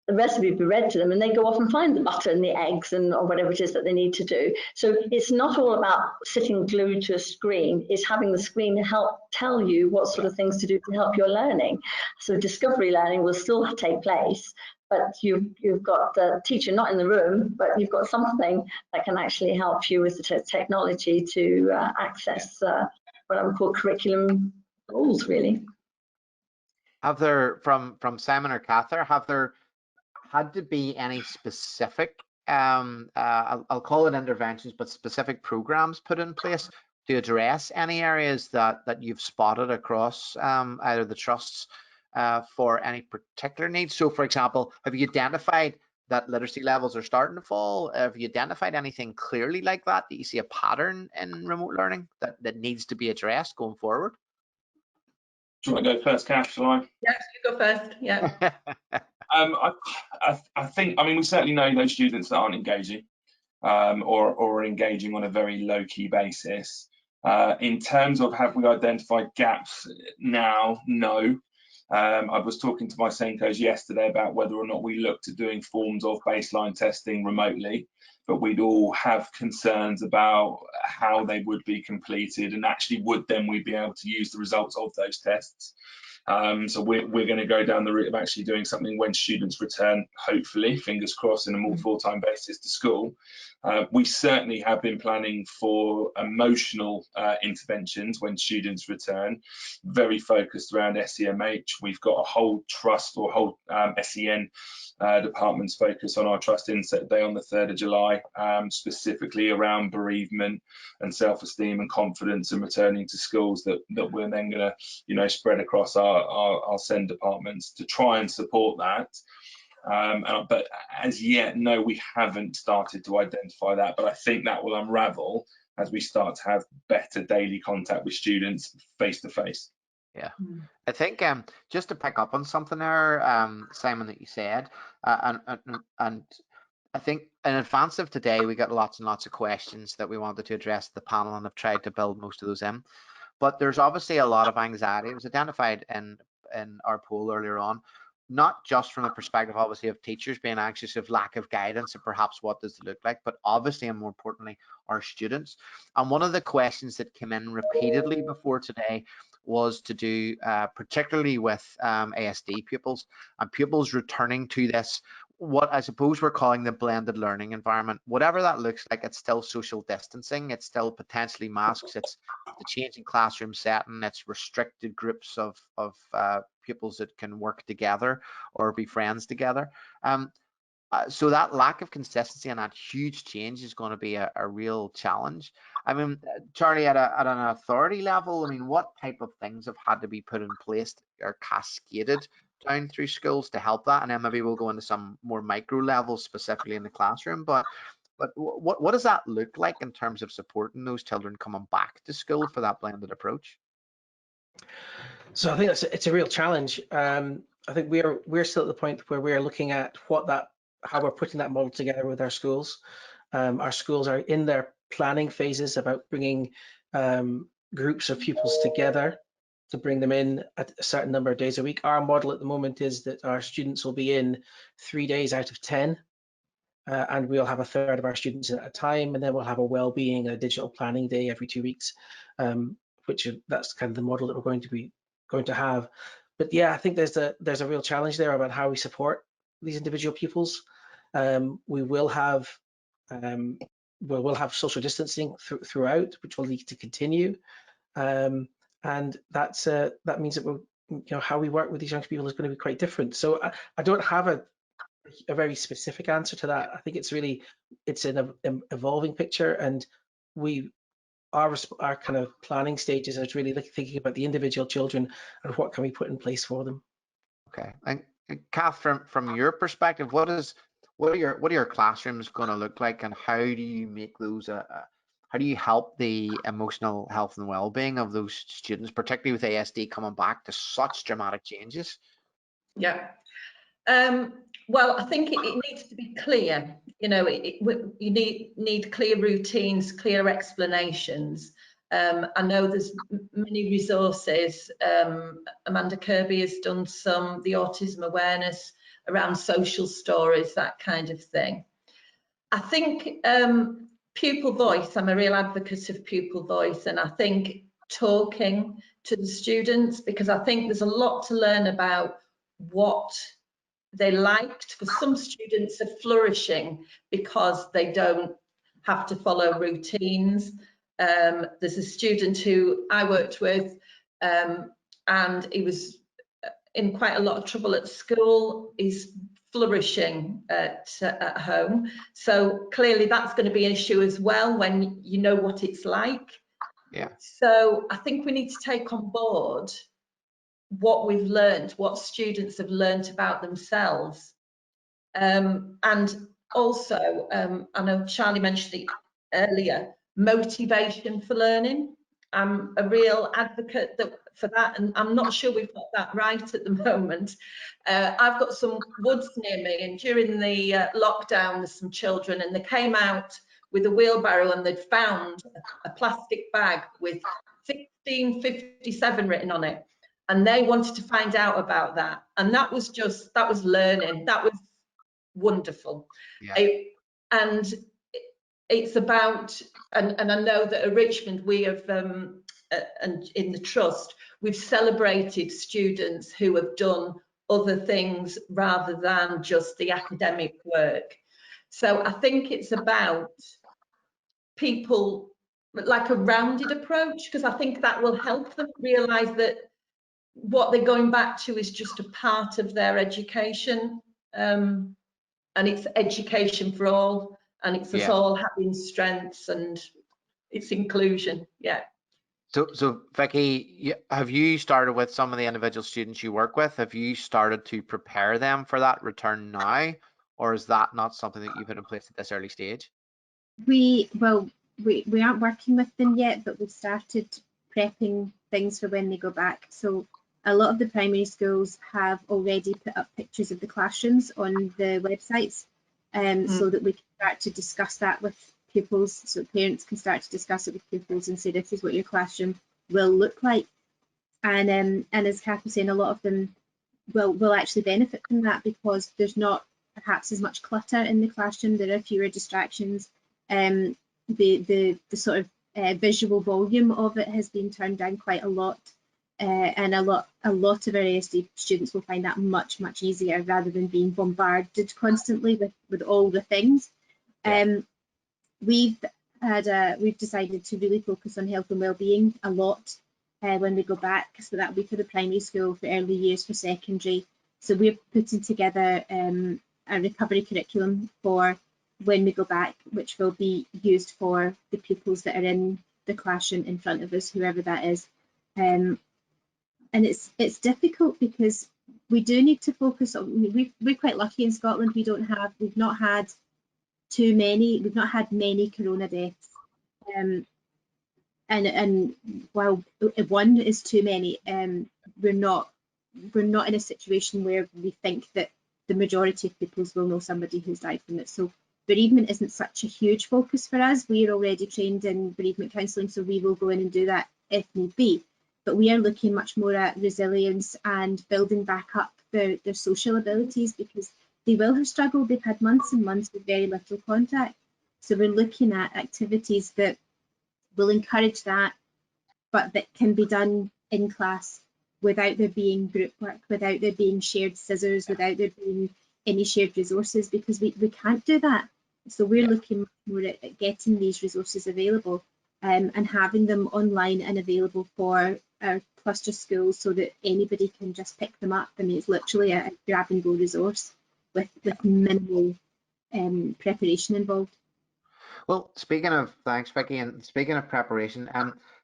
The recipe will be read to them and they go off and find the butter and the eggs or whatever it is that they need to do. So it's not all about sitting glued to a screen, it's having the screen help tell you what sort of things to do to help your learning. So discovery learning will still take place, but you've got the teacher not in the room, but you've got something that can actually help you with the technology to access what I would call curriculum goals, really. Have there, from Simon or Kath, have there had to be any specific, I'll call it interventions, but specific programs put in place to address any areas that you've spotted across either the trusts for any particular needs? So, for example, have you identified that literacy levels are starting to fall? Have you identified anything clearly like that you see a pattern in remote learning that needs to be addressed going forward? Do you want to go first, Kath? Shall I? Yes, you go first. Yeah. I think, we certainly know those students that aren't engaging or engaging on a very low-key basis. In terms of have we identified gaps now? No. I was talking to my SENCOs yesterday about whether or not we looked at doing forms of baseline testing remotely, but we'd all have concerns about how they would be completed and actually would then we be able to use the results of those tests. So we're going to go down the route of actually doing something when students return, hopefully, fingers crossed, in a more full-time basis to school. We certainly have been planning for emotional interventions when students return, very focused around SEMH. We've got a whole trust or whole SEN departments focus on our trust inset day on the 3rd of July, specifically around bereavement and self-esteem and confidence and returning to schools that we're then going to spread across our SEN departments to try and support that. But as yet, no, we haven't started to identify that, but I think that will unravel as we start to have better daily contact with students face to face. Yeah, I think just to pick up on something there, Simon, that you said, and I think in advance of today, we got lots and lots of questions that we wanted to address the panel, and I've tried to build most of those in. But there's obviously a lot of anxiety. It was identified in our poll earlier on, not just from the perspective, obviously, of teachers being anxious, of lack of guidance, and perhaps what does it look like, but obviously, and more importantly, our students. And one of the questions that came in repeatedly before today was to do particularly with ASD pupils and pupils returning to this, what I suppose we're calling the blended learning environment. Whatever that looks like, it's still social distancing, it's still potentially masks, it's the changing classroom setting, it's restricted groups of pupils that can work together or be friends together. So that lack of consistency and that huge change is going to be a real challenge. I mean, Charlie, at an authority level, I mean, what type of things have had to be put in place or cascaded down through schools to help that? And then maybe we'll go into some more micro levels specifically in the classroom. But what does that look like in terms of supporting those children coming back to school for that blended approach? So I think it's a real challenge. I think we're still at the point where we're looking at how we're putting that model together with our schools. Our schools are in their planning phases about bringing groups of pupils together to bring them in at a certain number of days a week. Our model at the moment is that our students will be in 3 days out of 10, and we'll have a third of our students in at a time, and then we'll have a well-being and a digital planning day every 2 weeks, that's kind of the model that we're going to have. But yeah, I think there's a real challenge there about how we support these individual pupils. We will have social distancing throughout, which will need to continue, and that means that how we work with these young people is going to be quite different. So I don't have a very specific answer to that. I think it's an evolving picture, and our kind of planning stages is really thinking about the individual children and what can we put in place for them. Okay, and Kath, from your perspective, what are your classrooms going to look like, and how do you make those how do you help the emotional health and well-being of those students, particularly with ASD coming back to such dramatic changes? Yeah. Well, I think it needs to be clear. You need clear routines, clear explanations. I know there's many resources. Amanda Kirby has done some, the autism awareness around social stories, that kind of thing. I think pupil voice, I'm a real advocate of pupil voice, and I think talking to the students, because I think there's a lot to learn about what they liked. For some students are flourishing because they don't have to follow routines. There's a student who I worked with, and he was in quite a lot of trouble at school. He's flourishing at home. So clearly that's going to be an issue as well when you know what it's like. Yeah. So I think we need to take on board what we've learned, what students have learned about themselves. And also, I know Charlie mentioned it earlier, motivation for learning. I'm a real advocate for that, and I'm not sure we've got that right at the moment. I've got some woods near me, and during the lockdown, there's some children, and they came out with a wheelbarrow and they'd found a plastic bag with 1657 written on it. And they wanted to find out about that. And that was learning. That was wonderful. Yeah. And it's about, and I know that at Richmond, we have, and in the trust, we've celebrated students who have done other things rather than just the academic work. So I think it's about people, like a rounded approach, because I think that will help them realise that what they're going back to is just a part of their education, and it's education for all, and it's us all having strengths, and it's inclusion. Yeah. So Vicky, have you started with some of the individual students you work with? Have you started to prepare them for that return now, or is that not something that you've put in place at this early stage? We aren't working with them yet, but we've started prepping things for when they go back. So a lot of the primary schools have already put up pictures of the classrooms on the websites, so that we can start to discuss that with pupils, so parents can start to discuss it with pupils and say, this is what your classroom will look like. And as Kath was saying, a lot of them will actually benefit from that, because there's not perhaps as much clutter in the classroom, there are fewer distractions. The sort of visual volume of it has been turned down quite a lot. And a lot of our ASD students will find that much easier, rather than being bombarded constantly with all the things. We've decided to really focus on health and well-being a lot when we go back. So that will be for the primary school, for early years, for secondary. So we're putting together a recovery curriculum for when we go back, which will be used for the pupils that are in the classroom in front of us, whoever that is. And it's difficult because we do need to focus on, we're quite lucky in Scotland, we've not had many corona deaths. And while one is too many, we're not in a situation where we think that the majority of pupils will know somebody who's died from it. So bereavement isn't such a huge focus for us. We are already trained in bereavement counselling, so we will go in and do that if need be. But we are looking much more at resilience and building back up their social abilities, because they will have struggled. They've had months and months with very little contact. So we're looking at activities that will encourage that, but that can be done in class without there being group work, without there being shared scissors, without there being any shared resources, because we can't do that. So we're looking more at getting these resources available and having them online and available for our cluster schools so that anybody can just pick them up. I mean, it's literally a grab and go resource with minimal preparation involved. Well, speaking of, thanks, Vicky, and speaking of preparation,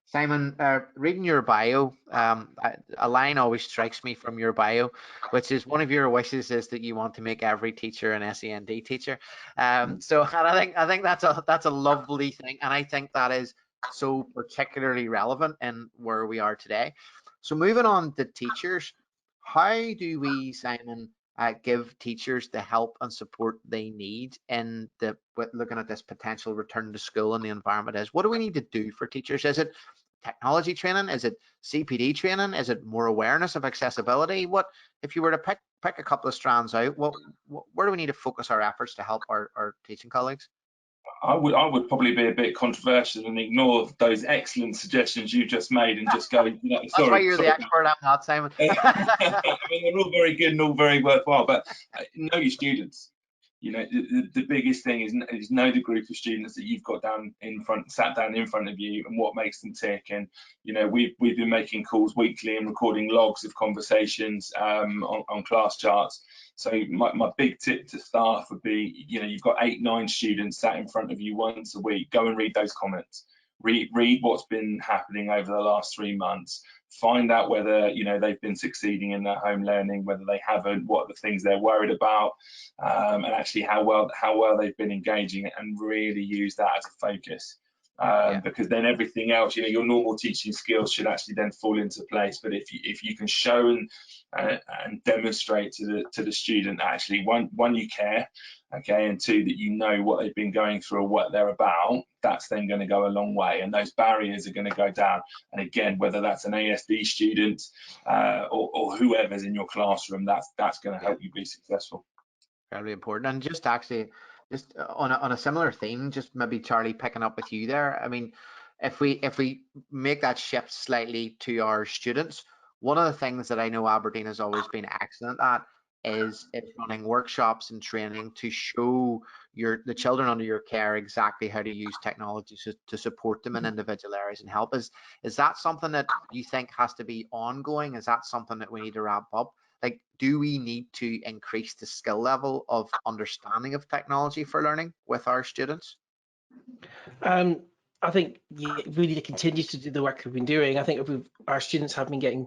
Simon, reading your bio, a line always strikes me from your bio, which is one of your wishes is that you want to make every teacher an SEND teacher. So, and I think that's a lovely thing, and I think that is so particularly relevant in where we are today. So, moving on to teachers, how do we, Simon, give teachers the help and support they need in looking at this potential return to school and the environment is? What do we need to do for teachers? Is it technology training? Is it CPD training? Is it more awareness of accessibility? What, if you were to pick a couple of strands out, where do we need to focus our efforts to help our teaching colleagues? I would probably be a bit controversial and ignore those excellent suggestions you just made and just go, you know, That's why you're the expert, I'm not, Simon. I mean, they're all very good and all very worthwhile, but know your students. You know, the biggest thing is know the group of students that you've got sat down in front of you, and what makes them tick. And you know, we've been making calls weekly and recording logs of conversations on class charts. So my big tip to staff would be, you know, you've got 8-9 students sat in front of you once a week. Go and read those comments. Read what's been happening over the last 3 months. Find out whether, you know, they've been succeeding in their home learning, whether they haven't, what are the things they're worried about, and actually how well they've been engaging, and really use that as a focus. Because then everything else, you know, your normal teaching skills should actually then fall into place. But if you can show and demonstrate to the student actually one you care, okay, and two that you know what they've been going through or what they're about, that's then going to go a long way, and those barriers are going to go down. And again, whether that's an ASD student or whoever's in your classroom, that's going to help you be successful. Very important. And just actually, just on a similar theme, just maybe Charlie picking up with you there. I mean, if we make that shift slightly to our students, one of the things that I know Aberdeen has always been excellent at is running workshops and training to show the children under your care exactly how to use technology to support them in individual areas and help. Is that something that you think has to be ongoing? Is that something that we need to ramp up? Like, do we need to increase the skill level of understanding of technology for learning with our students? I think we need to continue to do the work we've been doing. I think our students have been getting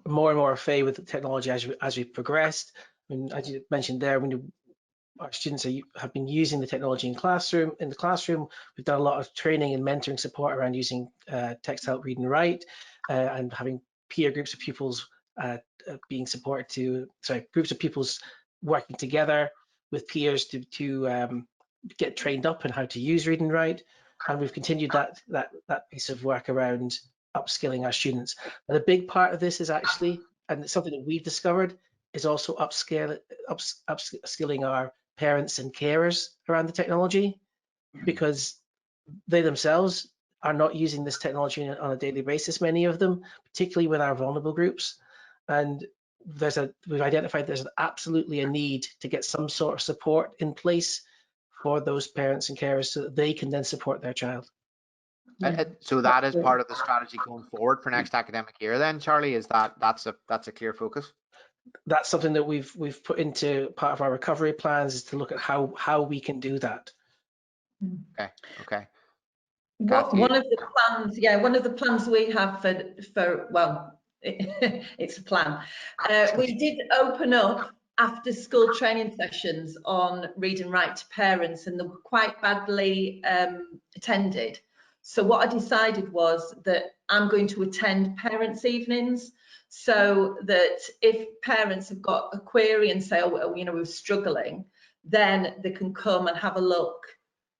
more and more afraid with the technology as we've progressed. I mean, as you mentioned there, when our students have been using the technology in the classroom, we've done a lot of training and mentoring support around using text to help read and write, and having peer groups of pupils being supported groups of pupils working together with peers to get trained up in how to use read and write. And we've continued that piece of work around upskilling our students. But a big part of this is actually, and it's something that we've discovered, is also upskilling our parents and carers around the technology, because they themselves are not using this technology on a daily basis, many of them, particularly with our vulnerable groups. And we've identified there's absolutely a need to get some sort of support in place for those parents and carers so that they can then support their child. So that is part of the strategy going forward for next academic year then, Charlie, is that's a clear focus? that's something that we've put into part of our recovery plans, is to look at how we can do that. Okay. One of the plans, one of the plans we have for well, it's a plan. We did open up after school training sessions on read and write to parents, and they were quite badly attended. So what I decided was that I'm going to attend parents' evenings, so that if parents have got a query and say, oh, you know, we're struggling, then they can come and have a look.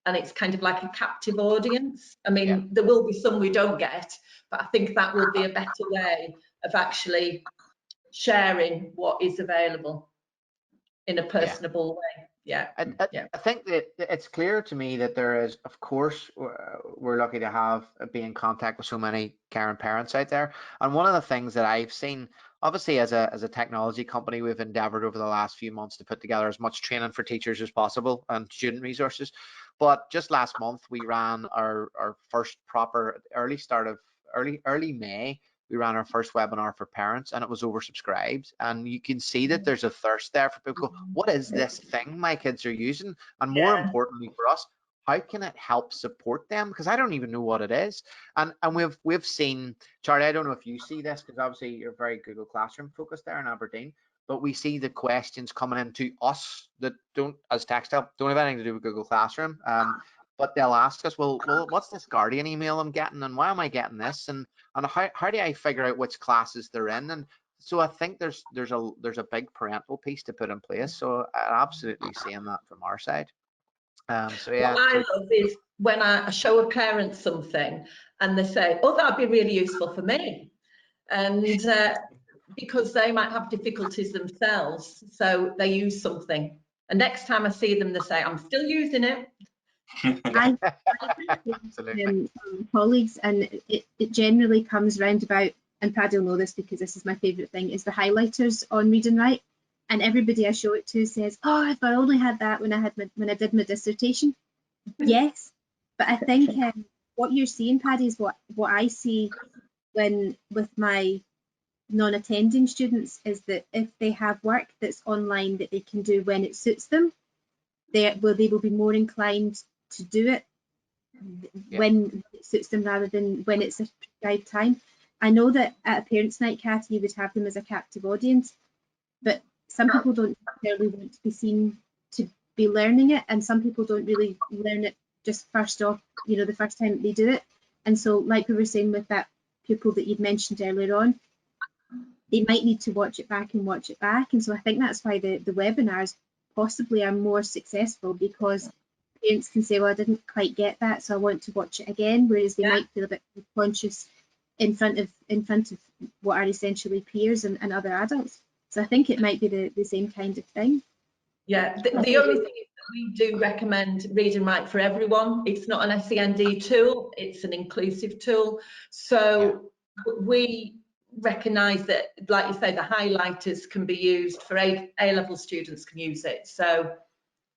And it's kind of like a captive audience. I mean, there will be some we don't get, but I think that will be a better way of actually sharing what is available in a personable way. I think that it's clear to me that there is, of course, we're lucky to be in contact with so many caring parents out there. And one of the things that I've seen, obviously as a technology company, we've endeavored over the last few months to put together as much training for teachers as possible and student resources. But just last month, we ran our first proper early May. We ran our first webinar for parents, and it was oversubscribed. And you can see that there's a thirst there for people. What is this thing my kids are using? And more importantly for us, how can it help support them? Because I don't even know what it is. And we've seen, Charlie, I don't know if you see this, because obviously you're very Google Classroom focused there in Aberdeen, but we see the questions coming into us that don't, as Textile, don't have anything to do with Google Classroom. But they'll ask us, well, what's this Guardian email I'm getting, and why am I getting this, and how do I figure out which classes they're in? And so I think there's a big parental piece to put in place. So I'm absolutely seeing that from our side. So yeah. What I love is when I show a parent something and they say, oh, that'd be really useful for me, and because they might have difficulties themselves, so they use something, and next time I see them, they say, I'm still using it. I colleagues, and it generally comes round about, and Paddy will know this because this is my favourite thing, is the highlighters on Read and Write, and everybody I show it to says, oh, if I only had that when I did my dissertation. Yes, but I think what you're seeing, Paddy, is what I see with my non-attending students, is that if they have work that's online that they can do when it suits them, they will be more inclined to do it when it suits them rather than when it's a prescribed time. I know that at a parents' night, Kath, you would have them as a captive audience, but some people don't necessarily want to be seen to be learning it, and some people don't really learn it just first off, the first time they do it. And so, like we were saying with that pupil that you'd mentioned earlier on, they might need to watch it back and watch it back. And so I think that's why the webinars possibly are more successful, because parents can say, well, I didn't quite get that, so I want to watch it again, whereas they might feel a bit conscious in front of what are essentially peers and other adults. So I think it might be the same kind of thing. Yeah, the only thing is that we do recommend Read and Write for everyone. It's not an SEND tool, it's an inclusive tool. So we recognise that, like you say, the highlighters can be used for A-level students can use it. So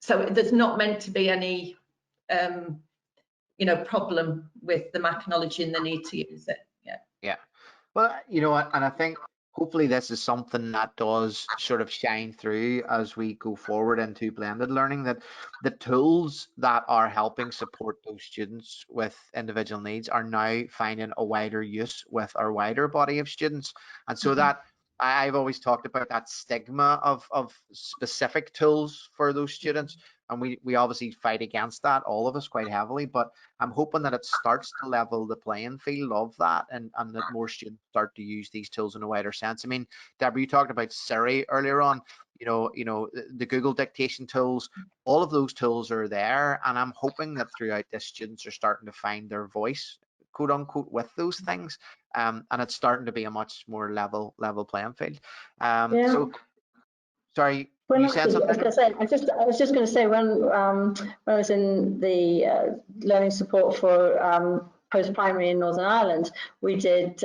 there's not meant to be any problem with them acknowledging the need to use it. Yeah. Well, you know what, and I think hopefully this is something that does sort of shine through as we go forward into blended learning, that the tools that are helping support those students with individual needs are now finding a wider use with our wider body of students. And so that I've always talked about that stigma of specific tools for those students, and we obviously fight against that, all of us, quite heavily, but I'm hoping that it starts to level the playing field of that, and that more students start to use these tools in a wider sense. I mean, Deborah, you talked about Siri earlier on, the Google dictation tools, all of those tools are there, and I'm hoping that throughout this, students are starting to find their voice, quote unquote, with those things, and it's starting to be a much more level playing field. So, sorry. When you said something? I was just going to say, when I was in the learning support for post-primary in Northern Ireland, we did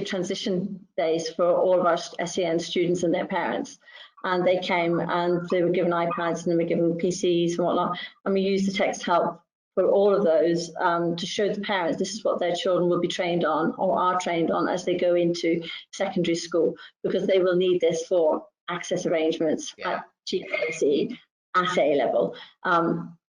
transition days for all of our SEN students and their parents, and they came and they were given iPads and they were given PCs and whatnot, and we used the text help for all of those to show the parents this is what their children will be trained on or are trained on as they go into secondary school, because they will need this for access arrangements Yeah. at GCSE, at A level.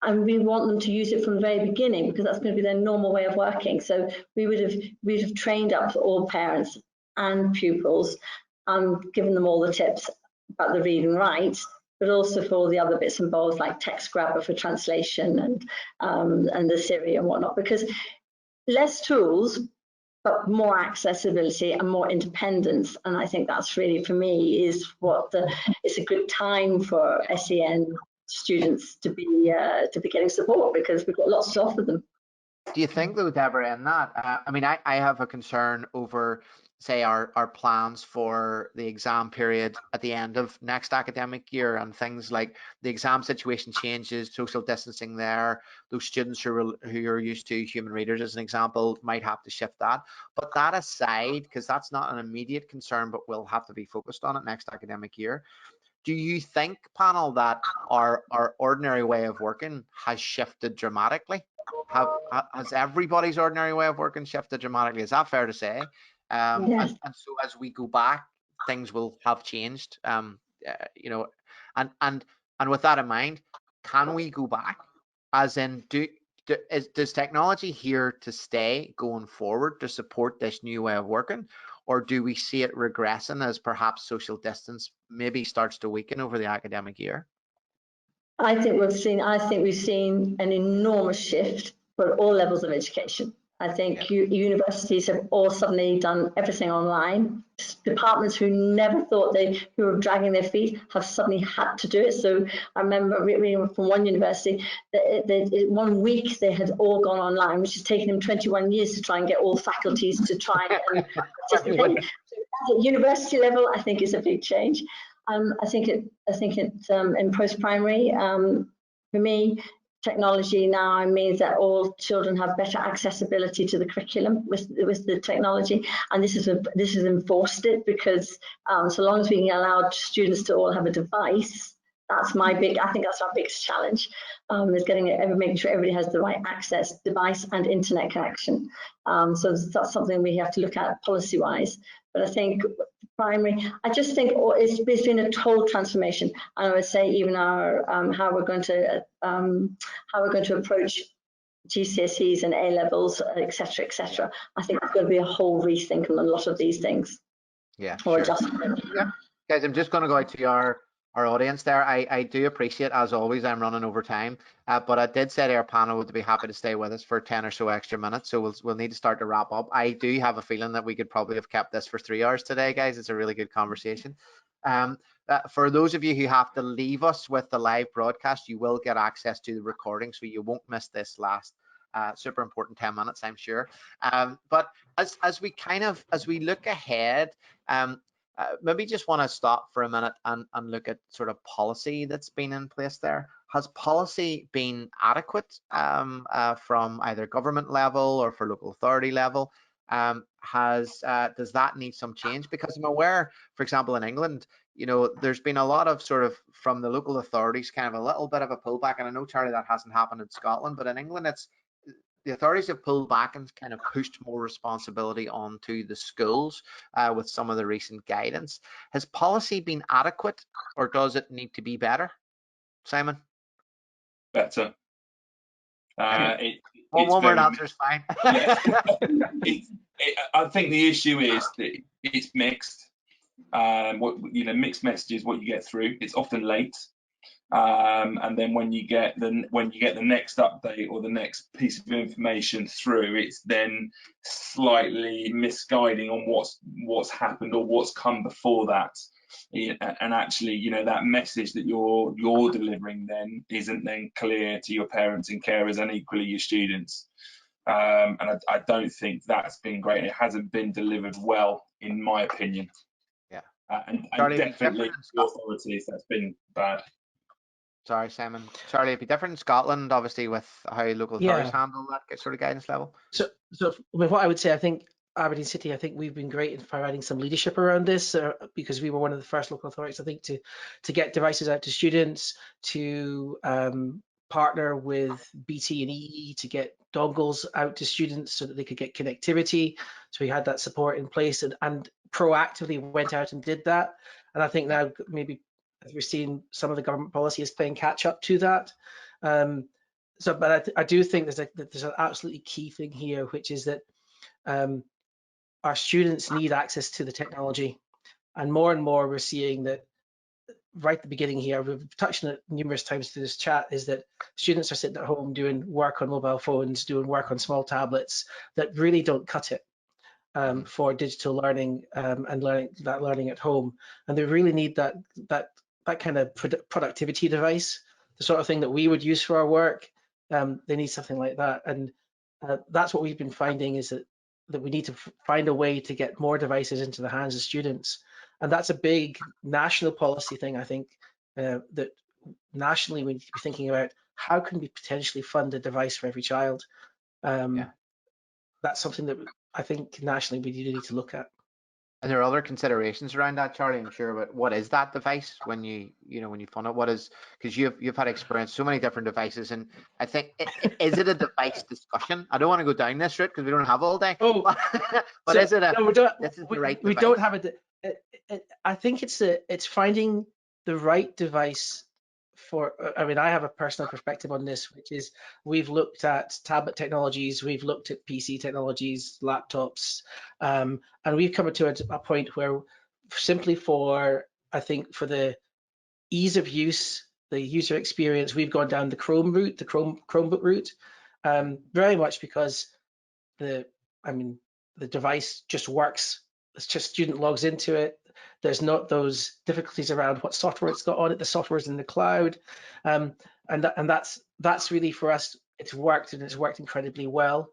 And we want them to use it from the very beginning, because that's going to be their normal way of working. So we'd have trained up all parents and pupils, given them all the tips about the read and write, but also for all the other bits and bobs like text grabber for translation and the Siri and whatnot, because less tools, but more accessibility and more independence. And I think that's really, for me, is what it's a good time for SEN students to be getting support, because we've got lots to offer them. Do you think, though, Deborah, in that, I mean, I have a concern over, say, our plans for the exam period at the end of next academic year, and things like the exam situation changes, social distancing there, those students who are used to human readers, as an example, might have to shift that. But that aside, because that's not an immediate concern, but we'll have to be focused on it next academic year, do you think, panel, that our ordinary way of working has shifted dramatically? Has everybody's ordinary way of working shifted dramatically? Is that fair to say? Yes. And so as we go back, things will have changed. You know, and with that in mind, can we go back? As in, does technology here to stay going forward to support this new way of working? Or do we see it regressing as perhaps social distance maybe starts to weaken over the academic year? I think we've seen an enormous shift for all levels of education. I think universities have all suddenly done everything online. Departments who never thought who were dragging their feet have suddenly had to do it. So I remember reading from one university that 1 week they had all gone online, which has taken them 21 years to try and get all faculties to try and participate. So at university level, I think it's a big change. I think in post-primary, for me, technology now means that all children have better accessibility to the curriculum with the technology, and this has enforced it, because so long as we can allow students to all have a device, I think that's our biggest challenge, is making sure everybody has the right access, device and internet connection. So that's something we have to look at policy-wise. But I think primary, I just think it's been a total transformation. And I would say even our how we're going to approach GCSEs and A levels, etc., etc. I think there's going to be a whole rethink on a lot of these things. Yeah, or sure. adjustment. Yeah, guys, I'm just going to go out to our audience there. I do appreciate, as always, I'm running over time, but I did say to our panel to be happy to stay with us for 10 or so extra minutes, so we'll need to start to wrap up. I do have a feeling that we could probably have kept this for 3 hours today, guys. It's a really good conversation. For those of you who have to leave us with the live broadcast, you will get access to the recording, so you won't miss this last super important 10 minutes, I'm sure. But as we look ahead, maybe just want to stop for a minute and look at sort of policy that's been in place there. Has policy been adequate from either government level or for local authority level? Does that need some change? Because I'm aware, for example, in England, you know, there's been a lot of sort of from the local authorities kind of a little bit of a pullback, and I know, Charlie, that hasn't happened in Scotland, but in England the authorities have pulled back and kind of pushed more responsibility onto the schools with some of the recent guidance. Has policy been adequate, or does it need to be better? Simon? Better. One word answer is fine. Yeah. I think the issue is that it's mixed. Mixed messages, what you get through, it's often late. And then when you get the next update or the next piece of information through, it's then slightly misguiding on what's happened or what's come before that. And actually, you know, that message that you're delivering then isn't then clear to your parents and carers and equally your students. And I don't think that's been great. It hasn't been delivered well, in my opinion. Yeah. And Charlie, definitely the authorities, that's been bad. Sorry, Simon. Charlie, it'd be different in Scotland, obviously, with how local authorities handle that sort of guidance level. So with what I would say, I think Aberdeen City, I think we've been great in providing some leadership around this because we were one of the first local authorities, I think, to get devices out to students, to partner with BT and EE to get dongles out to students so that they could get connectivity. So we had that support in place and proactively went out and did that. And I think now maybe as we're seeing some of the government policy is playing catch up to that. But I do think there's an absolutely key thing here, which is that our students need access to the technology. And more we're seeing that right at the beginning here, we've touched on it numerous times through this chat, is that students are sitting at home doing work on mobile phones, doing work on small tablets that really don't cut it for digital learning and learning at home. And they really need that kind of productivity device, the sort of thing that we would use for our work. They need something like that. And that's what we've been finding, is that we need to find a way to get more devices into the hands of students. And that's a big national policy thing, I think, that nationally we need to be thinking about how can we potentially fund a device for every child. That's something that I think nationally we need to look at. And there are other considerations around that, Charlie, I'm sure, but what is that device when you fund it? What is, because you've had experience so many different devices, and I think is it a device discussion? I don't want to go down this route because we don't have all day. Oh, but so, is it a? No, we don't. This is the right we device. don't have a. I think it's finding the right device for. I mean, I have a personal perspective on this, which is we've looked at tablet technologies, we've looked at PC technologies, laptops, and we've come to a point where simply for the ease of use, the user experience, we've gone down the Chrome route, the Chromebook route, very much because the device just works. It's just student logs into it. There's not those difficulties around what software it's got on it. The software's in the cloud, and that's really for us. It's worked, and it's worked incredibly well.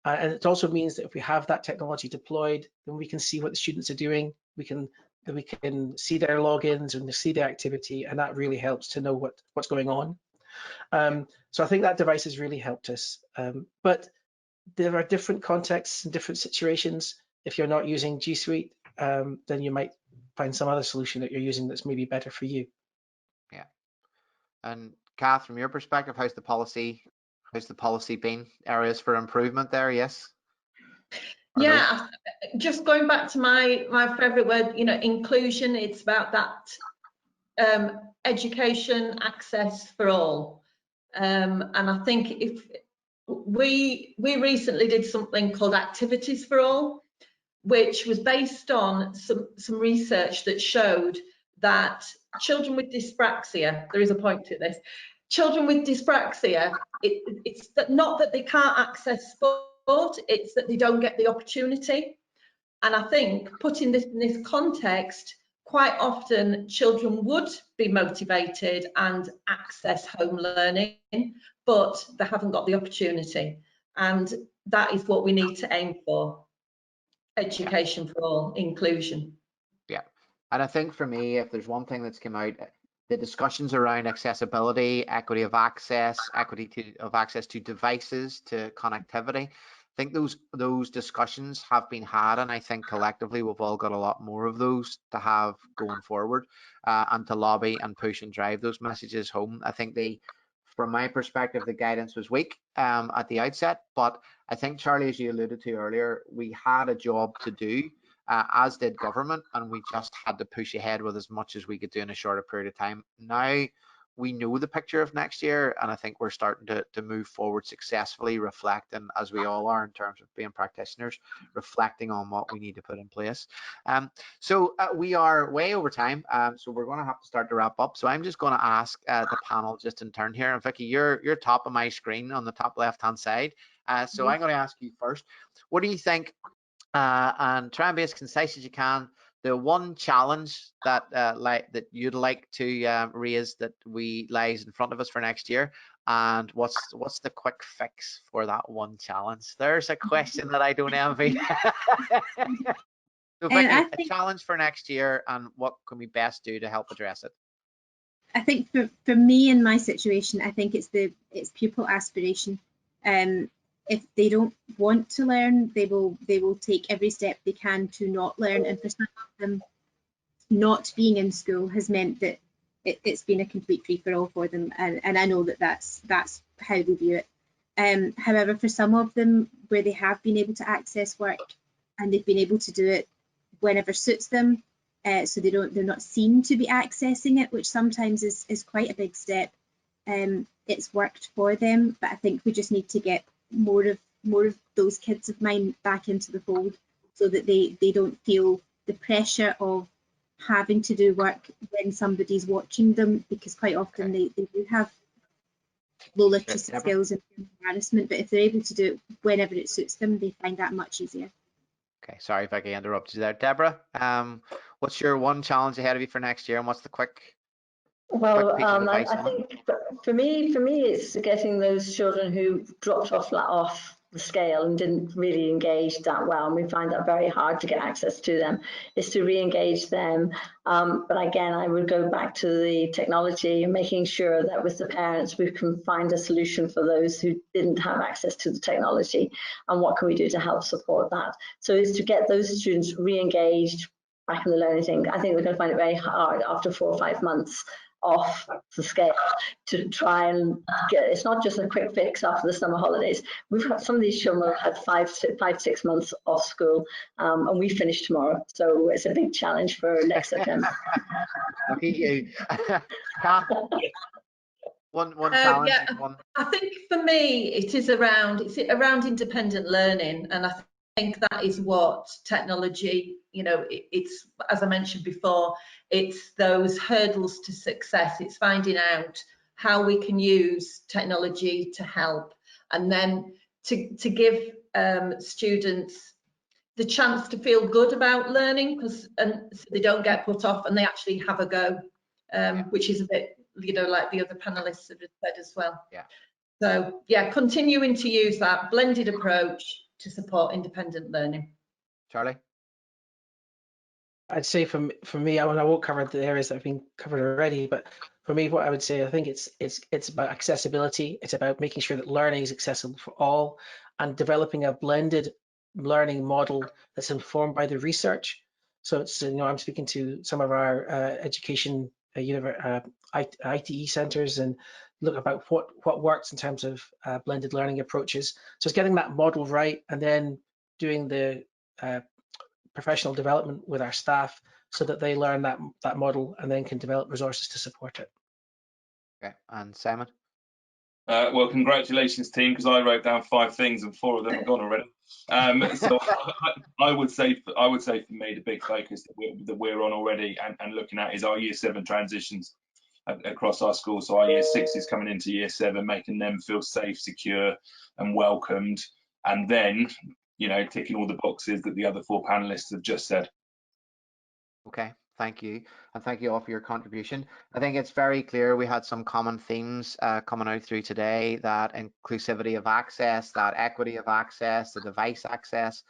And it also means that if we have that technology deployed, then we can see what the students are doing. We can see their logins and see their activity, and that really helps to know what's going on. So I think that device has really helped us. But there are different contexts and different situations. If you're not using G Suite, then you might find some other solution that you're using that's maybe better for you. Yeah. And Kath, from your perspective, how's the policy been? Areas for improvement there? Yes. Yeah, just going back to my favourite word, inclusion. It's about that education access for all. And I think if we recently did something called Activities for All, which was based on some research that showed that children with dyspraxia, there is a point to this, children with dyspraxia, it's not that they can't access sport, it's that they don't get the opportunity. And I think putting this in this context, quite often children would be motivated and access home learning, but they haven't got the opportunity. And that is what we need to aim for. Education for all, inclusion. Yeah, and I think for me, if there's one thing that's come out, the discussions around accessibility, equity of access, of access to devices, to connectivity, I think those discussions have been had, and I think collectively we've all got a lot more of those to have going forward, and to lobby and push and drive those messages home. I think from my perspective, the guidance was weak at the outset, but I think, Charlie, as you alluded to earlier, we had a job to do, as did government, and we just had to push ahead with as much as we could do in a shorter period of time. Now we know the picture of next year, and I think we're starting to move forward successfully, reflecting, as we all are in terms of being practitioners, reflecting on what we need to put in place. So we are way over time, so we're going to have to start to wrap up. So I'm just going to ask the panel just in turn here. And Vicky, you're top of my screen on the top left-hand side. So I'm going to ask you first. What do you think? And try and be as concise as you can. The one challenge that that you'd like to raise that lies in front of us for next year, and what's the quick fix for that one challenge? There's a question that I don't envy. So Vicky, a challenge for next year, and what can we best do to help address it? I think for me in my situation, I think it's pupil aspiration. If they don't want to learn, they will take every step they can to not learn. And for some of them, not being in school has meant that it's been a complete free for all for them. And I know that that's how they view it. However, for some of them where they have been able to access work and they've been able to do it whenever suits them, so they're not seen to be accessing it, which sometimes is quite a big step. It's worked for them, but I think we just need to get more of those kids of mine back into the fold, so that they don't feel the pressure of having to do work when somebody's watching them, because quite often they do have low literacy skills and embarrassment, but if they're able to do it whenever it suits them, they find that much easier. Okay, sorry if I interrupted you there. Deborah, what's your one challenge ahead of you for next year, and what's the quick piece of advice I think for me, it's getting those children who dropped off the scale and didn't really engage that well, and we find that very hard to get access to them, is to re-engage them. But again, I would go back to the technology and making sure that with the parents we can find a solution for those who didn't have access to the technology, and what can we do to help support that. So it's to get those students re-engaged back in the learning thing. I think we're going to find it very hard after 4 or 5 months off the scale to try and get. It's not just a quick fix after the summer holidays. We've had some of these children had 5-6 months off school, and we finish tomorrow, so it's a big challenge for next September. Lucky you. Kath, one challenge. Yeah, I think for me it's around independent learning, and I think that is what technology, it's, as I mentioned before, it's those hurdles to success. It's finding out how we can use technology to help, and then to give students the chance to feel good about learning, so they don't get put off and they actually have a go, which is a bit, like the other panelists have said as well. Yeah. So yeah, continuing to use that blended approach to support independent learning. Charlie? I'd say for me, I won't cover the areas that have been covered already, but for me, what I would say, I think it's about accessibility. It's about making sure that learning is accessible for all, and developing a blended learning model that's informed by the research. So it's, I'm speaking to some of our education ITE centres and look about what works in terms of blended learning approaches. So it's getting that model right, and then doing the professional development with our staff so that they learn that model and then can develop resources to support it. Okay, and Simon? Well, congratulations, team, because I wrote down 5 things and 4 of them are gone already. So I would say for me, the big focus that we're on already and looking at is our Year 7 transitions across our schools. So our Year 6s coming into Year 7, making them feel safe, secure, and welcomed, and then ticking all the boxes that the other 4 panelists have just said. Okay, thank you, and thank you all for your contribution. I think it's very clear we had some common themes coming out through today: that inclusivity of access, that equity of access, the device access,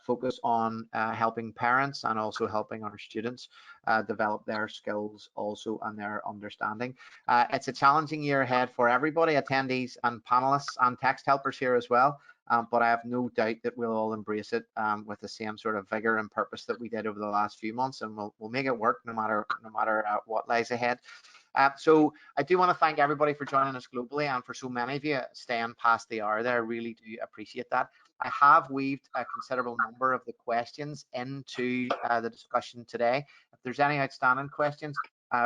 focus on helping parents and also helping our students develop their skills also and their understanding. It's a challenging year ahead for everybody, attendees and panelists and text helpers here as well. But I have no doubt that we'll all embrace it with the same sort of vigor and purpose that we did over the last few months, and we'll make it work no matter what lies ahead. So I do want to thank everybody for joining us globally, and for so many of you staying past the hour there. I really do appreciate that. I have weaved a considerable number of the questions into the discussion today. If there's any outstanding questions,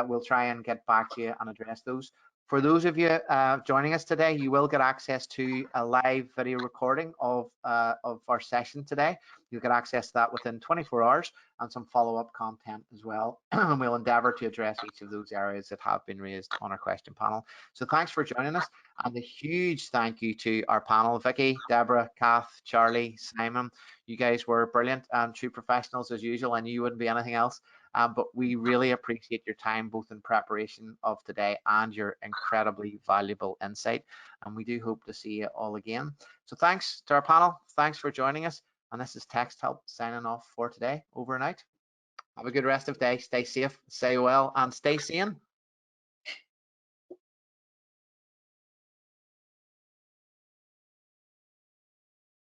we'll try and get back to you and address those. For those of you joining us today, you will get access to a live video recording of our session today. You'll get access to that within 24 hours and some follow-up content as well. And we'll endeavour to address each of those areas that have been raised on our question panel. So thanks for joining us, and a huge thank you to our panel: Vicky, Deborah, Kath, Charlie, Simon. You guys were brilliant and true professionals as usual. I knew you wouldn't be anything else. But we really appreciate your time, both in preparation of today and your incredibly valuable insight. And we do hope to see you all again. So thanks to our panel. Thanks for joining us. And this is Text Help signing off for today. Over and out. Have a good rest of the day. Stay safe, stay well, and stay sane.